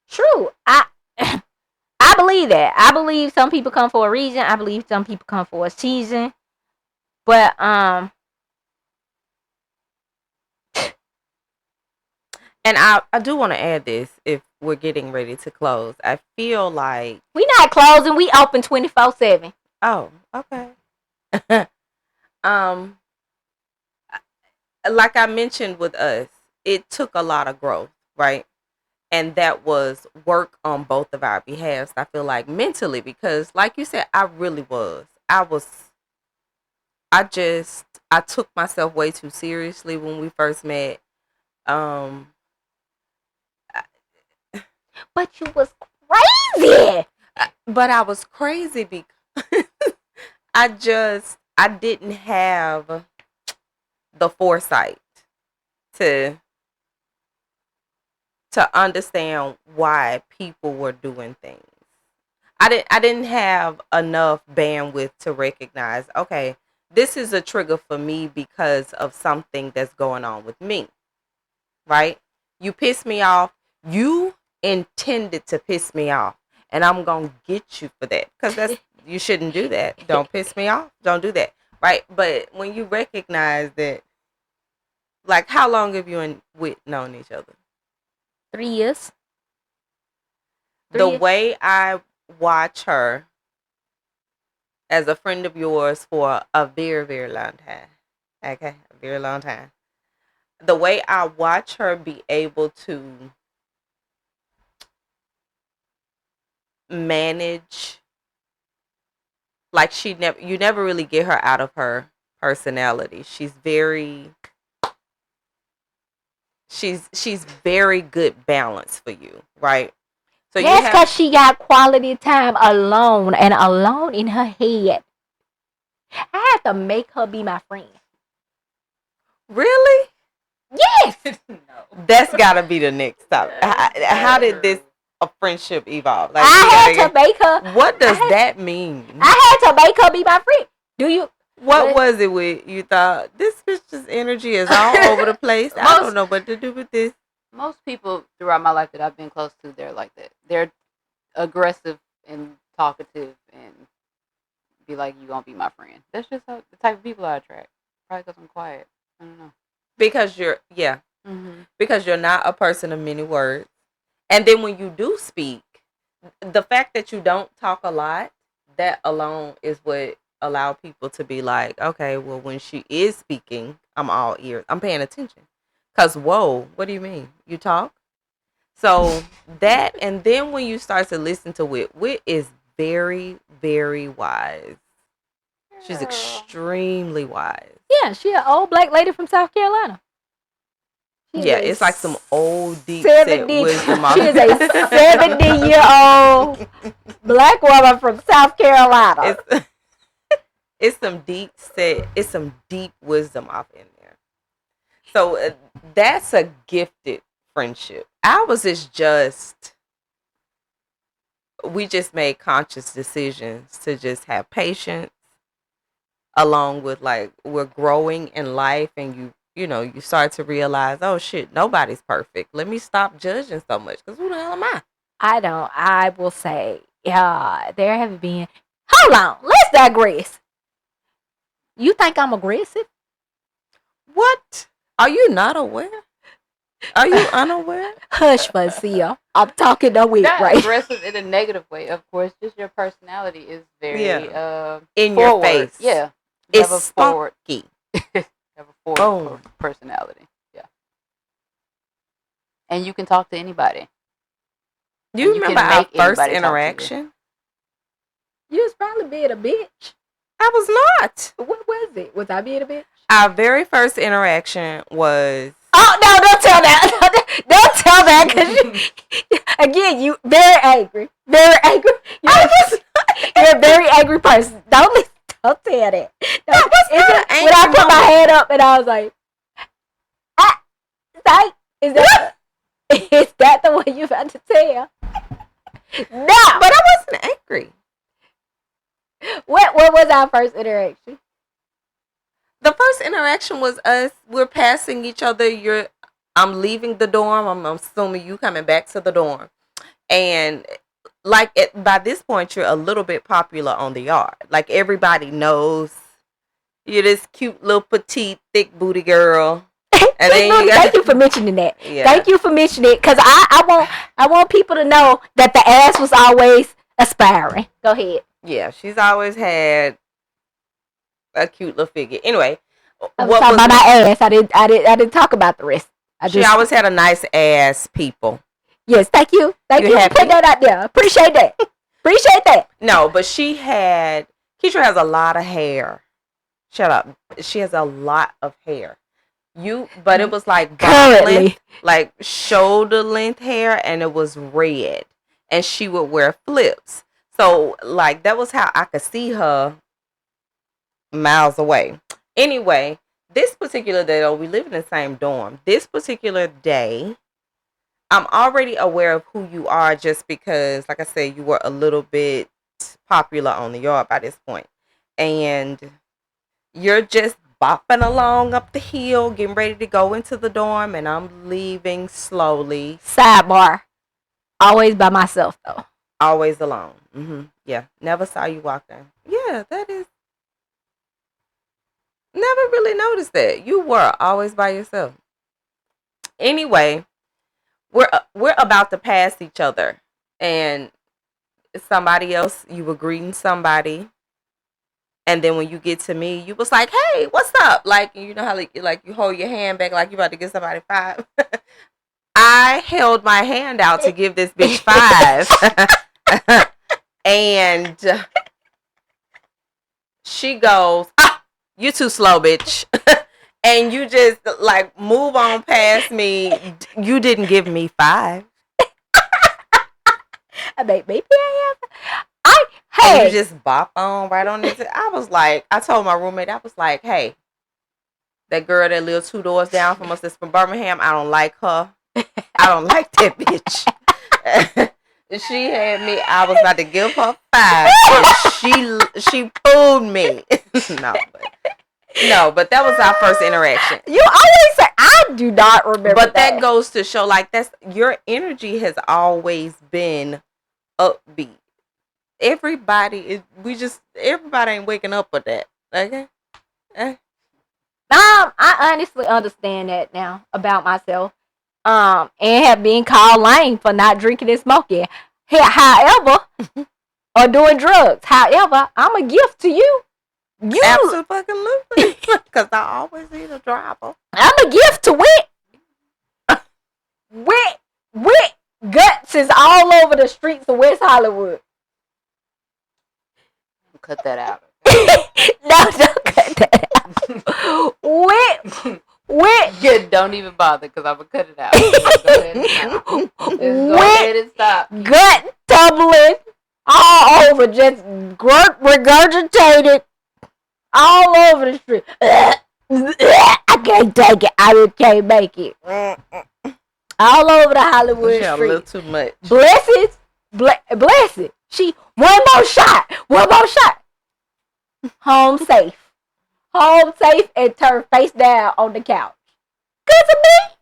True. I believe that. I believe some people come for a reason. I believe some people come for a season. But And I do want to add this if we're getting ready to close. I feel like We not closing. We open 24/7. oh, okay. um like I mentioned with us, it took a lot of growth, right? And that was work on both of our behalves. I feel like mentally because like you said, I really was. I took myself way too seriously when we first met. Um But you was crazy. but I was crazy because I didn't have the foresight to understand why people were doing things. I didn't have enough bandwidth to recognize, okay, this is a trigger for me because of something that's going on with me, right? You piss me off, you intended to piss me off, and I'm going to get you for that cuz that's you shouldn't do that. Don't piss me off. Don't do that. Right? But when you recognize that like how long have you and Wit known each other? 3 years. The 3 years. way I watch her as a friend of yours for a very, very long time. Okay, a very long time. The way I watch her be able to manage, like you never really get her out of her personality. She's very good balance for you, right? So you Yes, have because she got quality time alone and alone in her head. I had to make her be my friend. really. Yes. That's got to be the next topic. How did this a friendship evolve? Like, I had to make her. what does that mean? I had to make her be my friend. Do you? What was it with you thought this bitch's energy is all over the place? I don't know what to do with this. Most people throughout my life that I've been close to, they're like that. They're aggressive and talkative and be like, "You gonna be my friend." That's just the type of people I attract. Probably because I'm quiet. I don't know. Because because you're not a person of many words. And then when you do speak, the fact that you don't talk a lot, that alone is what allow people to be like, okay, well, when she is speaking, I'm all ears. I'm paying attention. Cause whoa, what do you mean? You talk? So that, and then when you start to listen to Wit is very, very wise. She's extremely wise. Yeah, she an old black lady from South Carolina. Yeah, it's like some old deep set 70. wisdom. She is a 70-year-old black woman from South Carolina. It's some deep wisdom off in there. So that's a gifted friendship. Ours is just we just made conscious decisions to just have patience, along with like we're growing in life, and you start to realize, oh shit, nobody's perfect. Let me stop judging so much because who the hell am I? I will say, there have been. Hold on, let's digress. You think I'm aggressive? What? Are you not aware? Are you unaware? Hush, Marcia. I'm talking to Wit, Not right? aggressive in a negative way, of course. Just your personality is very in forward. your face. Yeah, you have a It's forward. spunky. You have a forward personality. Yeah, and you can talk to anybody. Do you You remember can our make first anybody talk to you. interaction? You was probably being a bitch. I was not. What was it? Was I being a bitch? Our very first interaction was. Oh no! Don't tell that. Don't tell that because again, you very angry, very angry. You're a very angry person. Don't tell that. When I put my hand up and I was like, is that the one you about to tell? No, But I wasn't angry. What was our first interaction? The first interaction was us. We're passing each other. I'm leaving the dorm. I'm assuming you coming back to the dorm, and like by this point, you're a little bit popular on the yard. Like everybody knows you're this cute little petite, thick booty girl. And then you got, Thank you for mentioning that. yeah. Thank you for mentioning it, because I want people to know that the ass was always aspiring. Go ahead. Yeah, she's always had a cute little figure. Anyway, I was talking about my ass. I didn't talk about the rest. She always had a nice ass, people. Yes, thank you. Thank you for putting that out there. Appreciate that. Appreciate that. No, but Keisha has a lot of hair. Shut up. She has a lot of hair. But it was like currently, like shoulder length hair, and it was red, and she would wear flips. So like that was how I could see her miles away. Anyway, this particular day, though, we live in the same dorm. This particular day, I'm already aware of who you are just because, like I said, you were a little bit popular on the yard by this point. And you're just bopping along up the hill, getting ready to go into the dorm, and I'm leaving slowly. Sidebar. Always by myself, though. Always alone. Yeah. Never saw you walking. Yeah, that is. Never really noticed that. You were always by yourself. Anyway, we're about to pass each other, and somebody else, you were greeting somebody, and then when you get to me, you was like, "Hey, what's up?" Like, you know how like you hold your hand back like you about to give somebody 5. I held my hand out to give this bitch 5, and she goes, "You too slow, bitch." And you just like move on past me. You didn't give me 5. Maybe I have. Hey. And you just bop on right on it. I told my roommate, I was like, "Hey, that girl that lives 2 doors down from us that's from Birmingham, I don't like her. I don't like that bitch." She had me. I was about to give her 5. And she fooled me. No, but that was our first interaction. You always say, I do not remember. But that goes to show, like, your energy has always been upbeat. Everybody ain't waking up with that. Okay. I honestly understand that now about myself. And have been called lame for not drinking and smoking. However, or doing drugs. However, I'm a gift to you. Absolutely. Because I always need a driver. I'm a gift to Wit. Wit guts is all over the streets of West Hollywood. Cut that out. No, don't cut that out. Wit. Yeah, don't even bother because I'm going to cut it out. Go ahead and stop. Gut tumbling all over, just regurgitated all over the street. I can't take it. I can't make it. All over the Hollywood street. A little too much. Blessed. She one more shot. Home safe, and turn face down on the couch. Good to me.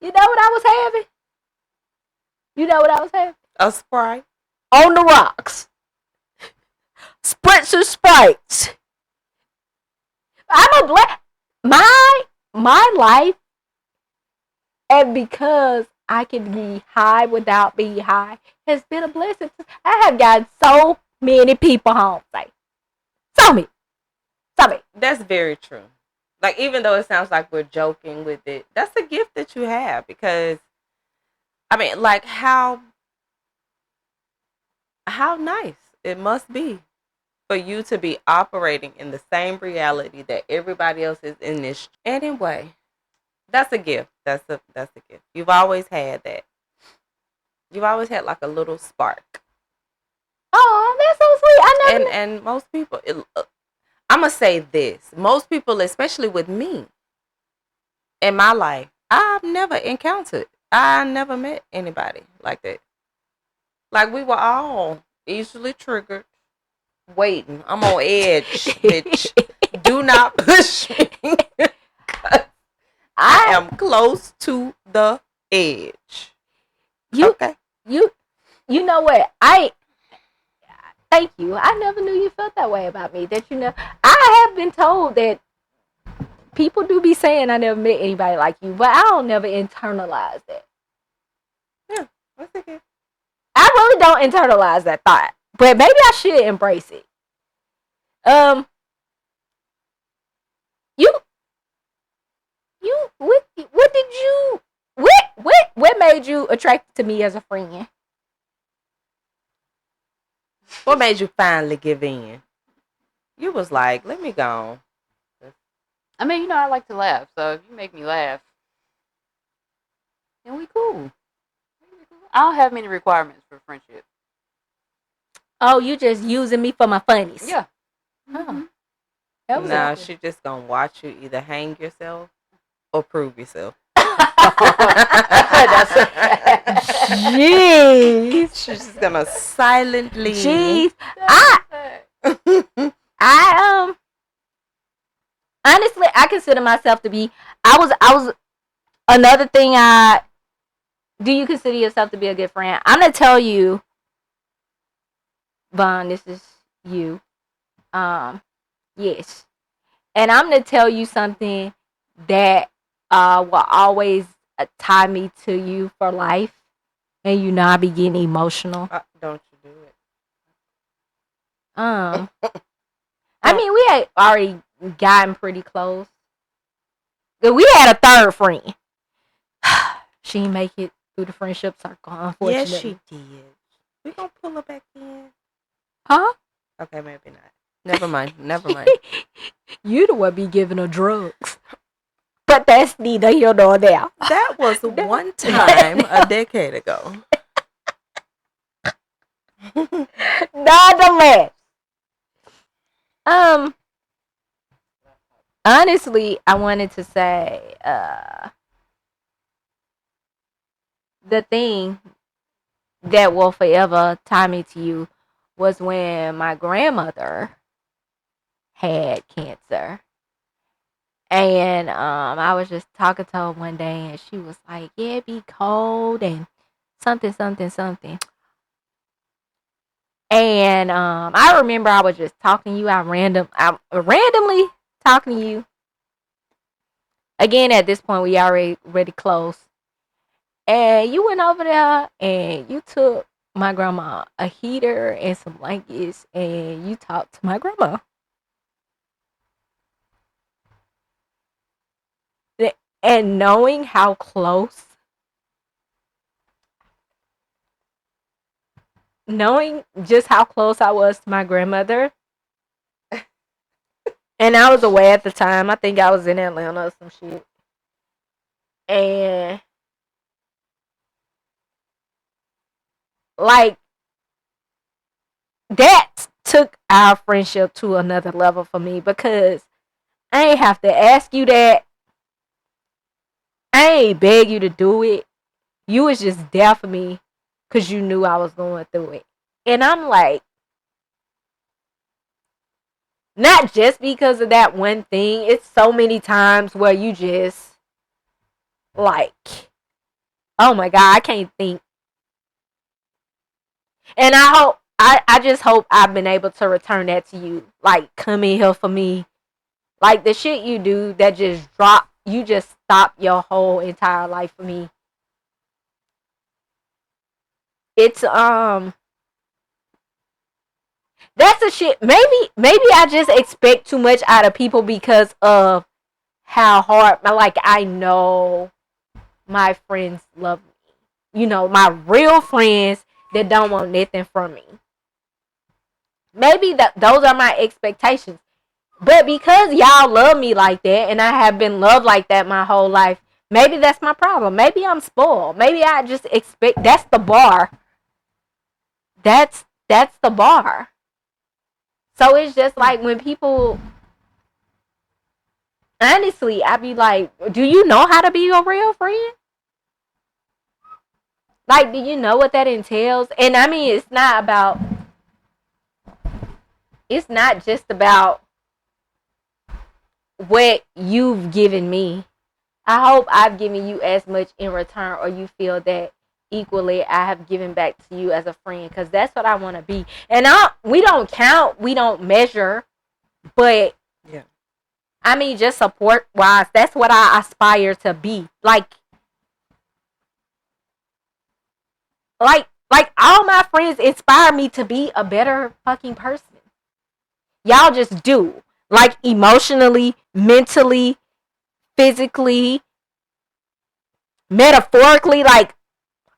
You know what I was having? A Sprite. On the rocks. Spritzer Sprites. I'm my life, and because I can be high without being high, has been a blessing. I have gotten so many people home safe. So many. That's very true. Like, even though it sounds like we're joking with it, that's a gift that you have, because I mean, like, how nice it must be for you to be operating in the same reality that everybody else is in this. Anyway, that's a gift. That's a gift. You've always had that. You've always had like a little spark. Oh, that's so sweet. And most people, I'm gonna say this. Most people, especially with me, in my life, I never met anybody like that. Like, we were all easily triggered, waiting. I'm on edge, bitch. Do not push me. I am close to the edge. Okay. You know what? Thank you. I never knew you felt that way about me. That I have been told that people do be saying I never met anybody like you, but I don't never internalize that. Yeah, that's okay. I really don't internalize that thought, but maybe I should embrace it. You what did you what made you attracted to me as a friend? What made you finally give in? You was like, let me go. I mean, you know, I like to laugh, so if you make me laugh, then we cool. I don't have many requirements for friendship. Oh, you just using me for my funnies. Yeah. Oh. That was Nah, awkward. she just gonna watch you either hang yourself or prove yourself. That's a fact. Jeez. She's just gonna silently. Jeez. That's a fact. I honestly I consider myself to be I was another thing do you consider yourself to be a good friend? I'm gonna tell you, Vaughn, this is you. Yes. And I'm gonna tell you something that will always tie me to you for life. And you know I be getting emotional. Don't you do it. I mean we had already gotten pretty close. We had a third friend. She didn't make it through the friendship circle, unfortunately. Yes, she did. We gonna pull her back in. Huh? Okay, maybe not. Never mind. You the one be giving her drugs. But that's neither here nor there. That was one time a decade ago. Nonetheless. Honestly, I wanted to say, the thing that will forever tie me to you was when my grandmother had cancer. And I was just talking to her one day and she was like, yeah, it be cold and something. And I remember I was just talking to you. I randomly talking to you. Again, at this point, we already close. And you went over there and you took my grandma a heater and some blankets and you talked to my grandma. And knowing how close, knowing just how close I was to my grandmother, and I was away at the time. I think I was in Atlanta or some shit. And like that took our friendship to another level for me because I ain't have to ask you that. I ain't beg you to do it. You was just there for me because you knew I was going through it. And I'm like, not just because of that one thing. It's so many times where you just like, oh my God, I can't think. And I just hope I've been able to return that to you. Like, come in here for me. Like, the shit you do that just you just stop your whole entire life for me. It's, that's the shit. Maybe I just expect too much out of people because of how hard, like, I know my friends love me. You know, my real friends that don't want nothing from me. Maybe those are my expectations. But because y'all love me like that and I have been loved like that my whole life, maybe that's my problem. Maybe I'm spoiled. Maybe I just expect that's the bar. That's the bar. So it's just like when people, honestly, I be like, do you know how to be a real friend? Like, do you know what that entails? And I mean, it's not just about what you've given me. I hope I've given you as much in return, or you feel that equally I have given back to you as a friend, because that's what I want to be. And we don't count, we don't measure, but yeah, I mean, just support wise, that's what I aspire to be. Like all my friends inspire me to be a better fucking person. Y'all just do. Like emotionally, mentally, physically, metaphorically, like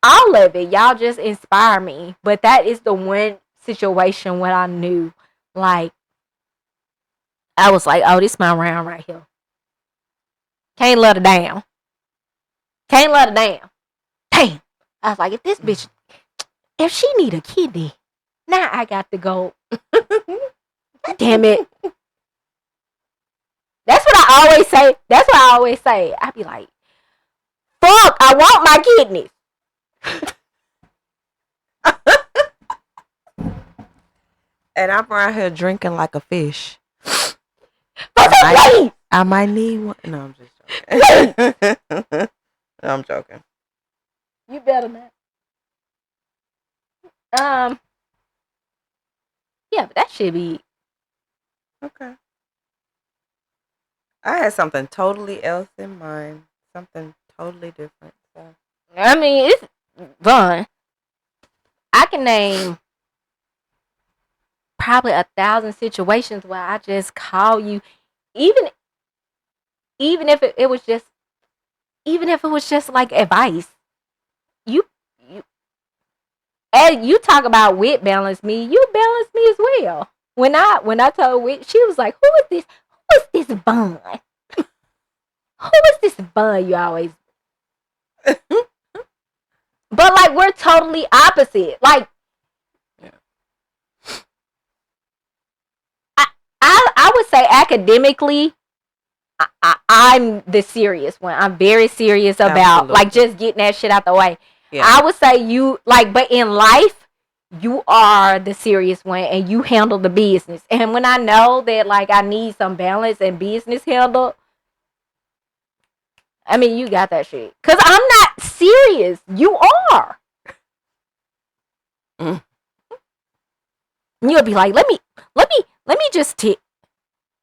all of it. Y'all just inspire me. But that is the one situation when I knew, like, I was like, oh, this my round right here. Can't let her down. Can't let her down. Damn. I was like, if she need a kidney, now I got to go. Damn it. That's what I always say. That's what I always say. I be like, fuck, I want my kidneys. And I'm right here drinking like a fish. Please. I might need one. No, I'm just joking. No, I'm joking. You better not. Yeah, but that should be. Okay. I had something totally else in mind. Something totally different. So. I mean, it's fun. I can name probably 1,000 situations where I just call you, even if it was just like advice. You and you talk about Wit balance me. You balance me as well. When I told Wit, she was like, "Who is this? Who is this Bun? Who is this Bun? You always." But like we're totally opposite. Like, yeah. I would say academically, I'm the serious one. I'm very serious about like just getting that shit out the way. Yeah. I would say you like, but in life, you are the serious one and you handle the business. And when I know that like I need some balance and business handle, I mean you got that shit. Cause I'm not serious. You are. Mm. You'll be like, let me just tip.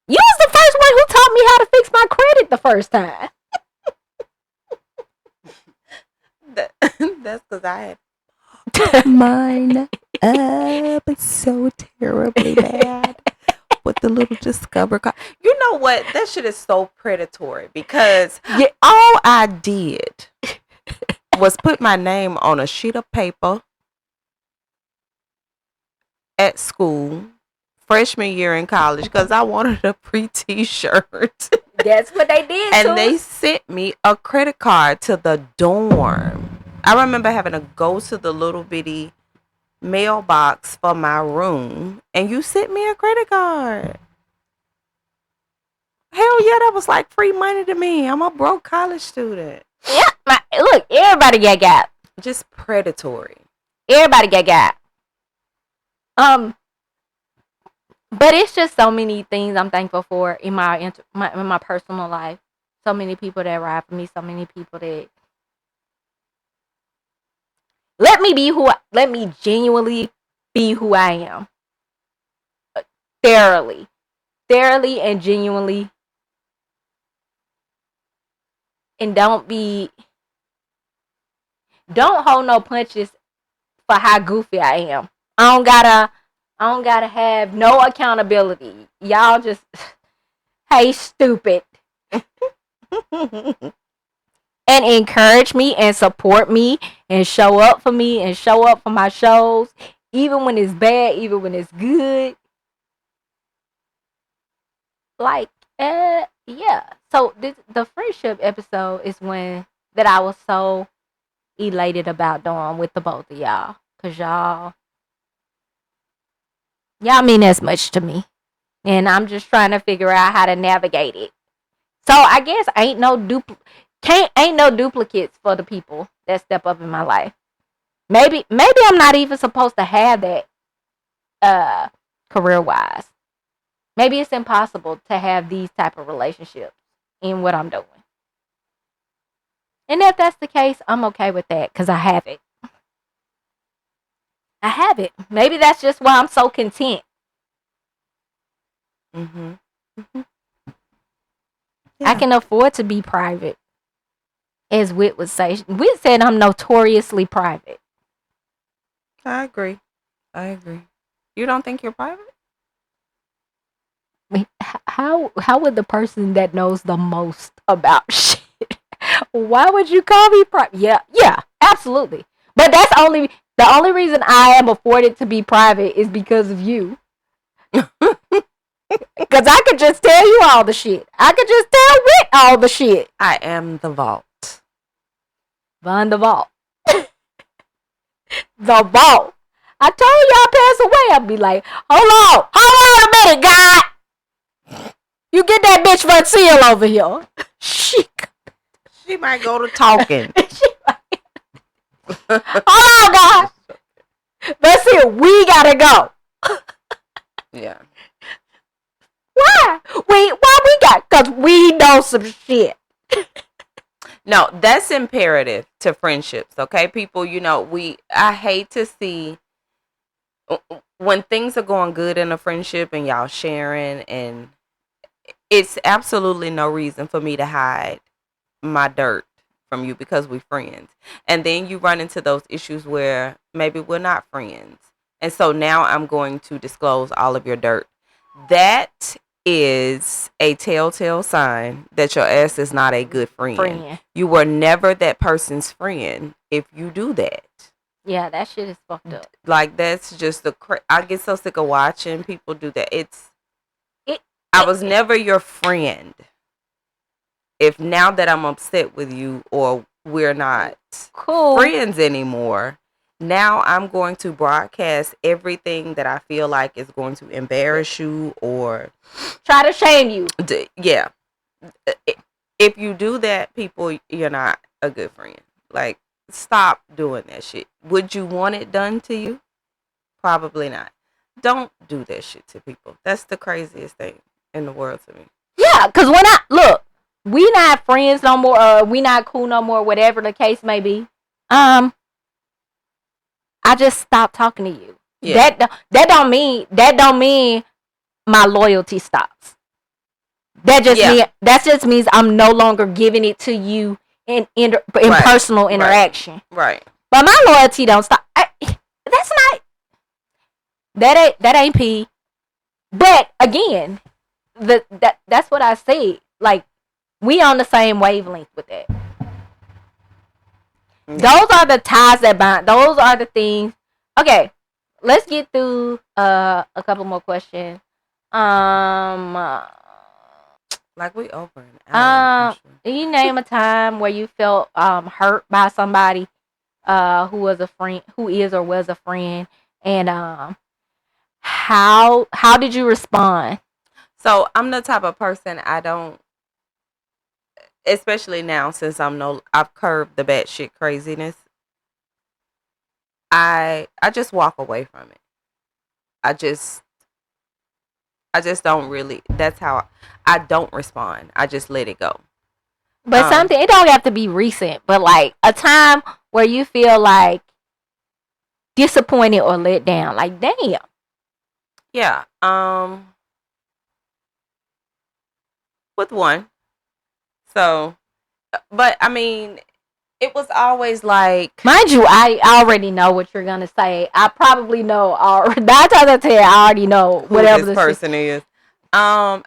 You was the first one who taught me how to fix my credit the first time. That's because I had mine up so terribly bad with the little Discover card. You know what? That shit is so predatory because all I did was put my name on a sheet of paper at school. Freshman year in college because I wanted a free t-shirt. That's what they did. And they sent me a credit card to the dorm. I remember having to go to the little bitty mailbox for my room and you sent me a credit card. Hell yeah, that was like free money to me. I'm a broke college student. Yeah, look, everybody got. Just predatory. Everybody got. But it's just so many things I'm thankful for in my personal life. So many people that ride for me. So many people that let me genuinely be who I am. Thoroughly and genuinely. And don't hold no punches for how goofy I am. I don't gotta have no accountability. Y'all just, hey, stupid. And encourage me and support me and show up for me and show up for my shows. Even when it's bad, even when it's good. Like, yeah. So the friendship episode is one that I was so elated about doing with the both of y'all. Because y'all mean as much to me. And I'm just trying to figure out how to navigate it. So I guess ain't no duplicates for the people that step up in my life. Maybe I'm not even supposed to have that career wise. Maybe it's impossible to have these type of relationships in what I'm doing. And if that's the case, I'm okay with that because I have it. Maybe that's just why I'm so content. Mm-hmm. Mm-hmm. I can afford to be private, as Wit would say. Wit said I'm notoriously private. I agree. You don't think you're private? I mean, how would the person that knows the most about shit? Why would you call me private? Yeah, absolutely. But the only reason I am afforded to be private is because of you. Because I could just tell you all the shit. I could just tell Wit all the shit. I am the vault. Von the vault. The vault. I told you I pass away. I'd be like, hold on a minute, God. You get that bitch Von Seal over here. She might go to talking. Hold on, God. Let's see. We gotta go. Yeah. Why? Why we got? Because we know some shit. No, that's imperative to friendships, okay? People, I hate to see when things are going good in a friendship and y'all sharing, and it's absolutely no reason for me to hide my dirt from you because we're friends. And then you run into those issues where maybe we're not friends. And so now I'm going to disclose all of your dirt. That is a telltale sign that your ass is not a good friend. You were never that person's friend if you do that. Yeah, that shit is fucked up. Like, that's just I get so sick of watching people do that. I was never your friend. If now that I'm upset with you or we're not friends anymore, now I'm going to broadcast everything that I feel like is going to embarrass you or try to shame you. Yeah. If you do that, people, you're not a good friend. Like, stop doing that shit. Would you want it done to you? Probably not. Don't do that shit to people. That's the craziest thing in the world to me. Yeah, because we not friends no more, we not cool no more, whatever the case may be. I just stopped talking to you. Yeah. That don't mean my loyalty stops. That just means I'm no longer giving it to you in personal interaction. Right. But my loyalty don't stop. That ain't P. But again, that's what I say. Like, we on the same wavelength with that. Yeah. Those are the ties that bind. Those are the things. Okay, let's get through a couple more questions. Like, we over an hour. You name a time where you felt hurt by somebody who was a friend, who is or was a friend, and how did you respond? So I'm the type of person, I don't, especially now since I've curbed the batshit craziness. I just walk away from it. I just don't really. That's how I don't respond. I just let it go. But it don't have to be recent, but like a time where you feel like disappointed or let down. Like, damn. Yeah. With one. So, but I mean, it was always like, mind you, I already know what you're gonna say. I probably know already. 9 times out of 10, I already know whatever this person is. I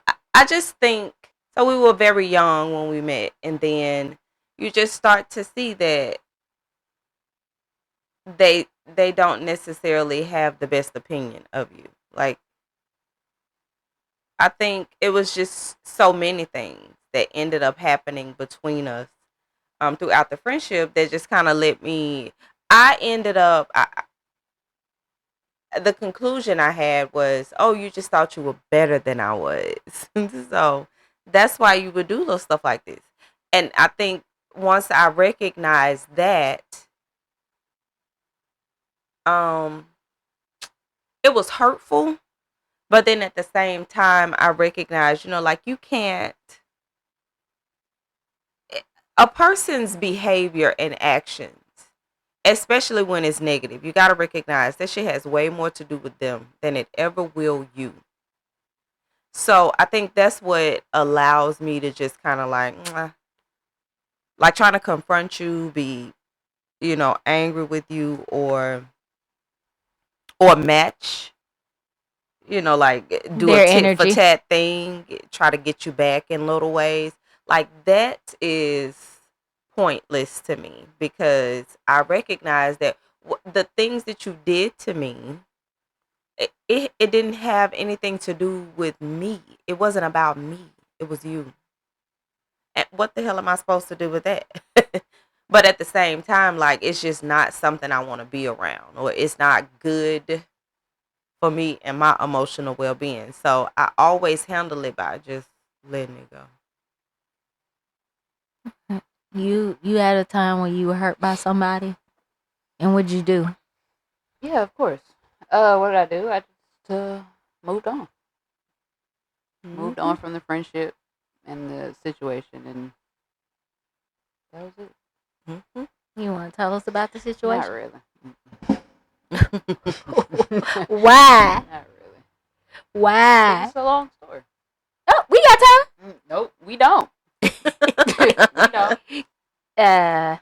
just think so. We were very young when we met, and then you just start to see that they don't necessarily have the best opinion of you. Like, I think it was just so many things that ended up happening between us throughout the friendship that just kind of the conclusion I had was, oh, you just thought you were better than I was. So that's why you would do little stuff like this. And I think once I recognized that, it was hurtful. But then at the same time, I recognized, like, you can't, a person's behavior and actions, especially when it's negative, you got to recognize that shit has way more to do with them than it ever will you. So I think that's what allows me to just kind of like trying to confront you, be angry with you, or match, like do a Their tit for energy. tat thing, try to get you back in little ways. Like that is pointless to me because I recognize that the things that you did to me, it didn't have anything to do with me. It wasn't about me. It was you. And what the hell am I supposed to do with that? But at the same time, like it's just not something I want to be around, or it's not good for me and my emotional well being. So I always handle it by just letting it go. You had a time when you were hurt by somebody, and what'd you do? Yeah, of course. What did I do? I just moved on. Moved on from the friendship and the situation, and that was it. Mm-hmm. You want to tell us about the Not situation? really. Why? Not really. Why? It's a long story. Oh, we got time. Nope, we don't. We don't. All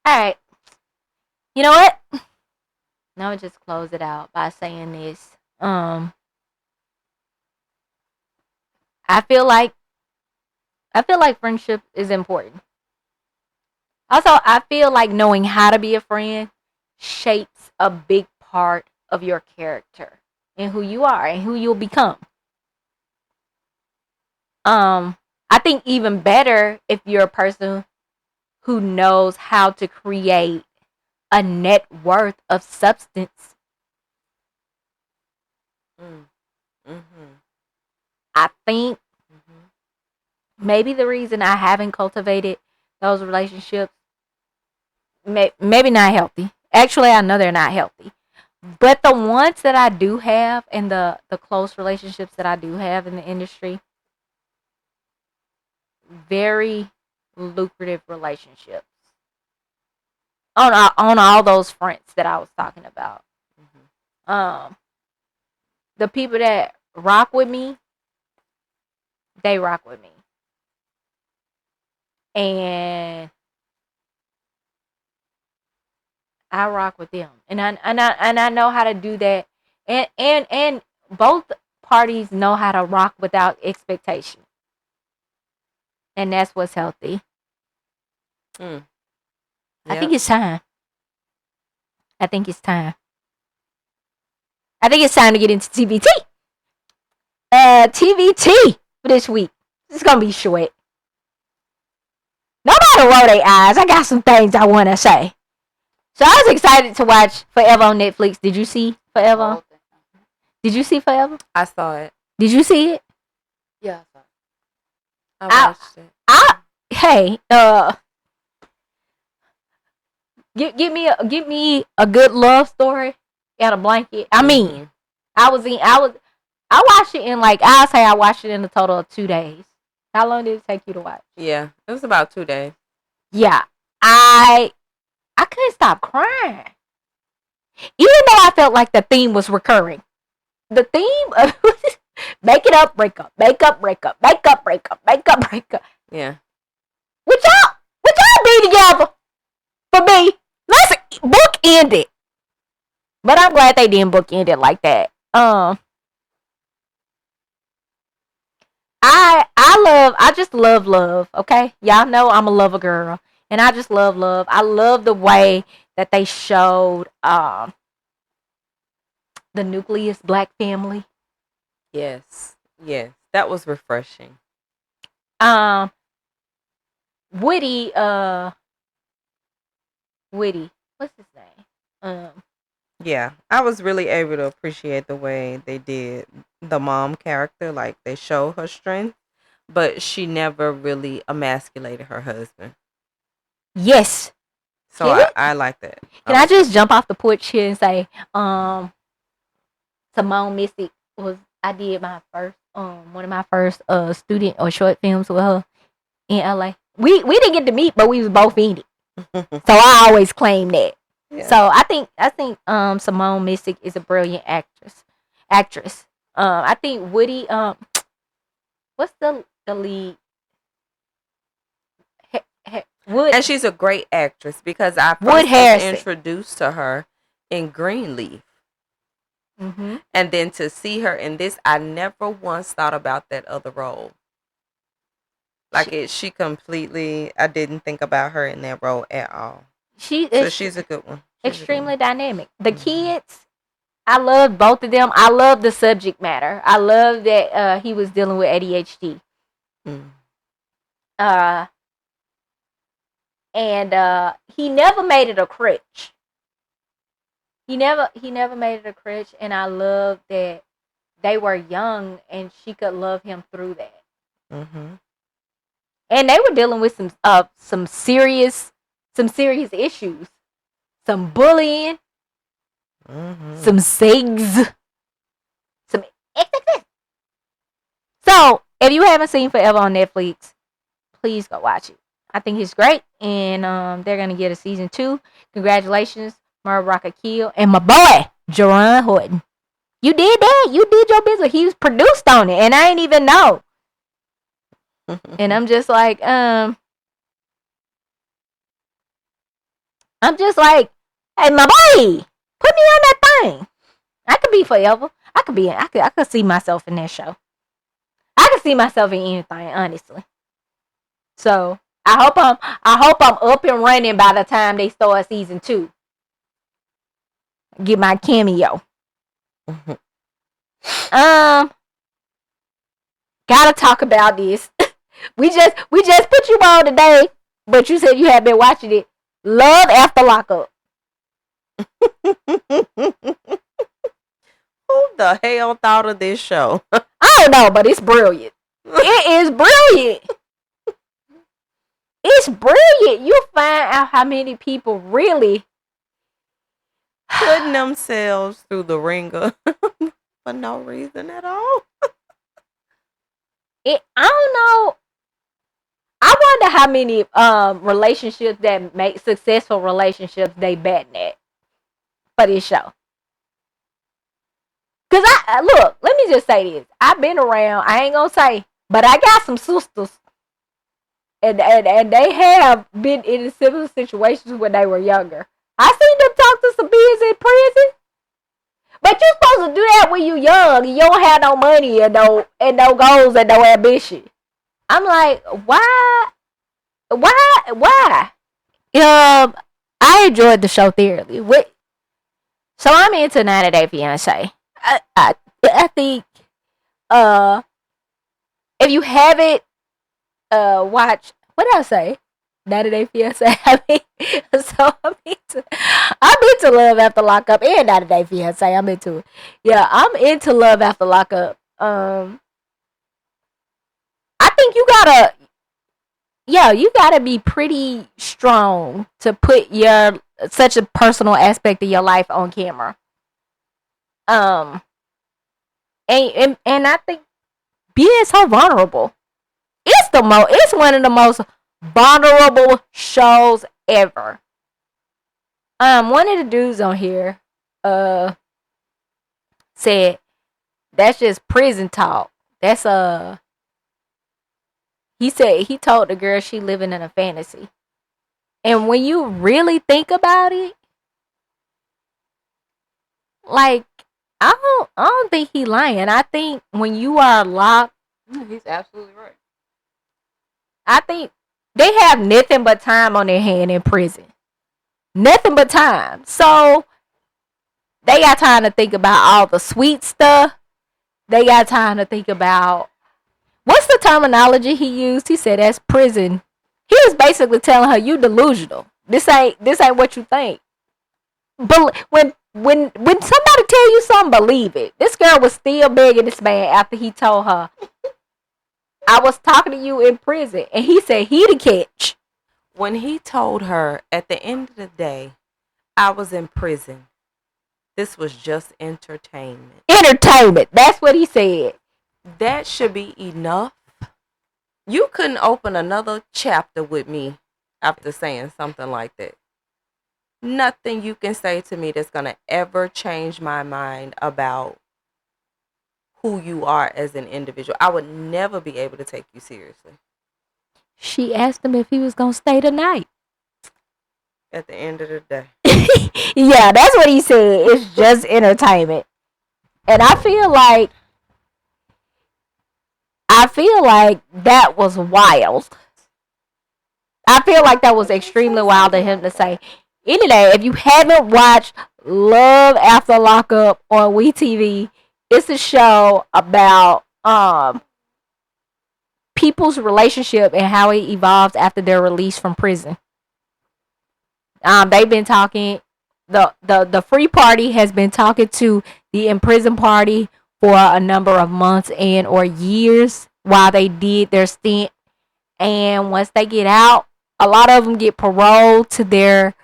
right. You know what? Now I'll just close it out by saying this. I feel like friendship is important. Also, I feel like knowing how to be a friend shapes a big part of your character and who you are and who you'll become. I think even better if you're a person who knows how to create a net worth of substance. Mm-hmm. I think Mm-hmm. maybe the reason I haven't cultivated those relationships, maybe not healthy. Actually, I know they're not healthy. But the ones that I do have and the close relationships that I do have in the industry, very lucrative relationships on all those fronts that I was talking about. Mm-hmm. The people that rock with me, they rock with me, and I rock with them, and I know how to do that, and both parties know how to rock without expectation, and that's what's healthy. Mm. I Yep. think it's time. I think it's time. I think it's time to get into TBT. TBT for this week. It's gonna be short. Nobody roll their eyes. I got some things I want to say. So I was excited to watch Forever on Netflix. Did you see Forever? Whole thing. Did you see Forever? I saw it. Did you see it? Yeah, I saw it. I watched it. Hey, give me a good love story and a blanket. I mean, Mhm. I watched it in I'll say I watched it in a total of 2 days. How long did it take you to watch? Yeah, it was about 2 days. Yeah, I couldn't stop crying, even though I felt like the theme was recurring. The theme of make it up, break up, make up, break up, make up, break up, make up, break up. Yeah. Would y'all be together for me? Let's book end it. But I'm glad they didn't book end it like that. I just love, okay? Y'all know I'm a lover girl. And I just love. I love the way that they showed the nucleus black family. Yes. Yes. That was refreshing. Um Woody, what's his name? Yeah, I was really able to appreciate the way they did the mom character. Like they show her strength, but she never really emasculated her husband. Yes. So Can I like that. I just jump off the porch here and say, Simone Missick I did my first one of my first student or short films with her in LA. We didn't get to meet, but we was both in it. So I always claim that. Yeah. So I think Simone Missick is a brilliant actress. I think Woody. What's the lead? Wood. And she's a great actress because I Wood first was Harrison. introduced to her in Greenleaf. Mm-hmm. And then to see her in this, I never once thought about that other role. Like she completely, I didn't think about her in that role at all. She's a good one. Extremely dynamic. The kids, I love both of them. I love the subject matter. I love that he was dealing with ADHD. And he never made it a crutch. He never made it a crutch, and I love that they were young and she could love him through that. Mm-hmm. And they were dealing with some serious issues, some bullying, some SIGs, some XXX. So if you haven't seen Forever on Netflix, please go watch it. I think it's great, and they're gonna get a season 2. Congratulations, Mara Akil and my boy Jerron Horton. You did that. You did your business. He was produced on it, and I didn't even know. And I'm just like, hey, my boy, put me on that thing. I could be Forever. I could see myself in that show. I could see myself in anything, honestly. So I hope I'm up and running by the time they start season 2. Get my cameo. Gotta talk about this. we just put you on today, but you said you had been watching it. Love After Lockup. Who the hell thought of this show? I don't know, but it's brilliant. It is brilliant. It's brilliant. You find out how many people really putting themselves through the ringer for no reason at all. I don't know. I wonder how many relationships that make successful relationships they betting at for this show. Cause look, let me just say this. I've been around. I ain't gonna say, but I got some sisters, and they have been in similar situations when they were younger. I seen them talk to some bigs in prison. But you're supposed to do that when you young. You don't have no money and no goals and no ambition. I'm like, why? I enjoyed the show thoroughly. So I'm into 90 Day Fiance. I think if you haven't watched, what did I say? 90 Day Fiance. So I'm into Love After Lockup and 90 Day Fiance. I'm into it. Yeah, I'm into Love After Lockup. I think you gotta be pretty strong to put such a personal aspect of your life on camera. And I think being so vulnerable. It's one of the most vulnerable shows ever. One of the dudes on here said that's just prison talk. That's he said he told the girl she living in a fantasy. And when you really think about it, like I don't think he lying. I think when you are locked, he's absolutely right. I think they have nothing but time on their hand in prison. Nothing but time. So they got time to think about all the sweet stuff. They got time to think about what's the terminology he used? He said that's prison. He was basically telling her you delusional. This ain't what you think. But when somebody tell you something, believe it. This girl was still begging this man after he told her, I was talking to you in prison. And he said he the catch. When he told her at the end of the day, I was in prison. This was just entertainment. Entertainment. That's what he said. That should be enough. You couldn't open another chapter with me after saying something like that. Nothing you can say to me that's going to ever change my mind about who you are as an individual. I would never be able to take you seriously. She asked him if he was gonna stay the night. At the end of the day. Yeah, that's what he said. It's just entertainment. And I feel like that was wild. I feel like that was extremely wild of him to say. Anyway, if you haven't watched Love After Lockup on WeTV, it's a show about people's relationship and how it evolves after they're released from prison. They've been talking. The free party has been talking to the imprisoned party for a number of months and or years while they did their stint. And once they get out, a lot of them get paroled to their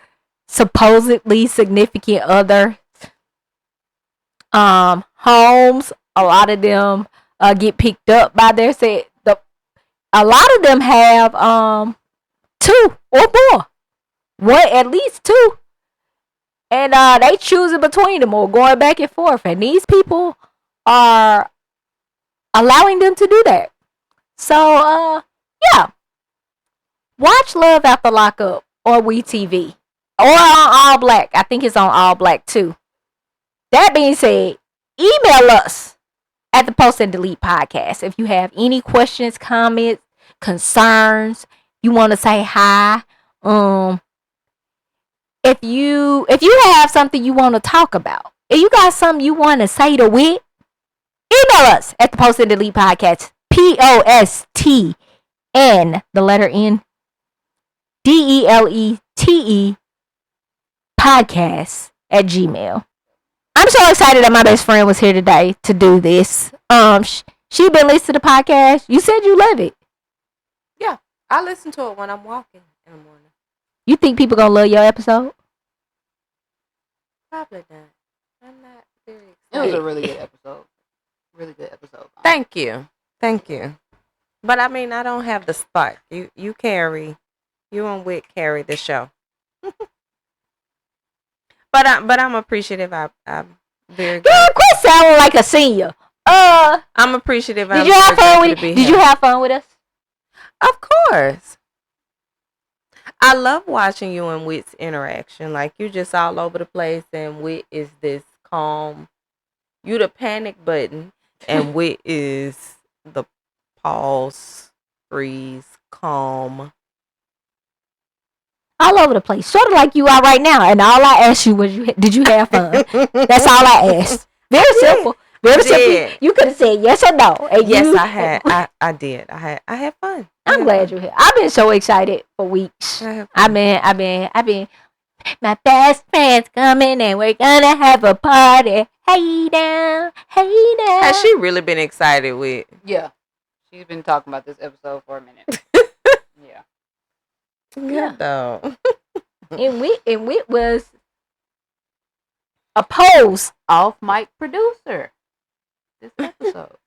supposedly significant other homes. A lot of them get picked up by their set. A lot of them have 2 or more, one at least 2, and they choosing between them or going back and forth. And these people are allowing them to do that. So yeah, watch Love After Lockup on WeTV or on All Black. I think it's on All Black too. That being said, email us at the Post and Delete Podcast if you have any questions, comments, concerns. You want to say hi. If you have something you want to talk about, if you got something you want to say to Wit, email us at the Post and Delete Podcast. POSTN, the letter N, DELETE podcast at Gmail. I'm so excited that my best friend was here today to do this. She been listening to the podcast. You said you love it. Yeah, I listen to it when I'm walking in the morning. You think people gonna love your episode? Probably not. I'm not very excited. It was a really good episode. Really good episode. Thank you. But I mean, I don't have the spark. You and Wit carry the show. But I'm appreciative. I'm very good. Girl, quit sounding like a senior. I'm appreciative. Did you have fun with? Did you have fun with us? Of course. I love watching you and Wit's interaction. Like, you just all over the place, and Wit is this calm. You the panic button, and Wit is the pause, freeze, calm. All over the place, sort of like you are right now. And all I asked you was, did you have fun? That's all I asked. Very simple. Very simple. You could have said yes or no. And yes, I had. I did. I had fun. I'm glad you're here. I've been so excited for weeks. I've been. My best friend's coming and we're gonna have a party. Hey now, hey now. Has she really been excited with? Yeah, she's been talking about this episode for a minute. Yeah. Good though. and Wit was opposed. Off mic producer. This episode.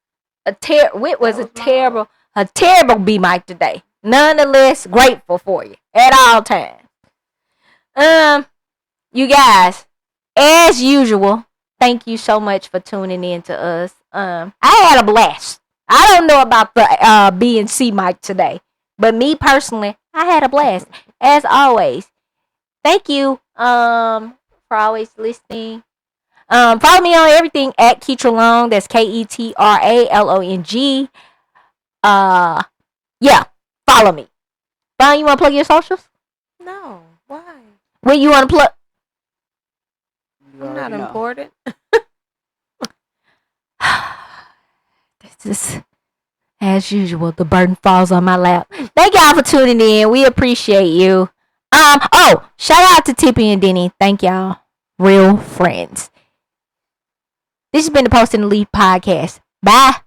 Wit was a terrible B mic today. Nonetheless, grateful for you at all times. You guys, as usual, thank you so much for tuning in to us. I had a blast. I don't know about the B and C mic today, but me personally, I had a blast. As always, thank you for always listening. Follow me on everything at Ketralong. That's KETRALONG. Yeah, follow me. Vaughn, you want to plug your socials? No, why? What you want to plug? I'm not important. This is, as usual, the burden falls on my lap. Thank y'all for tuning in. We appreciate you. Shout out to Tippy and Denny. Thank y'all. Real friends. This has been the Post and Delete Podcast. Bye.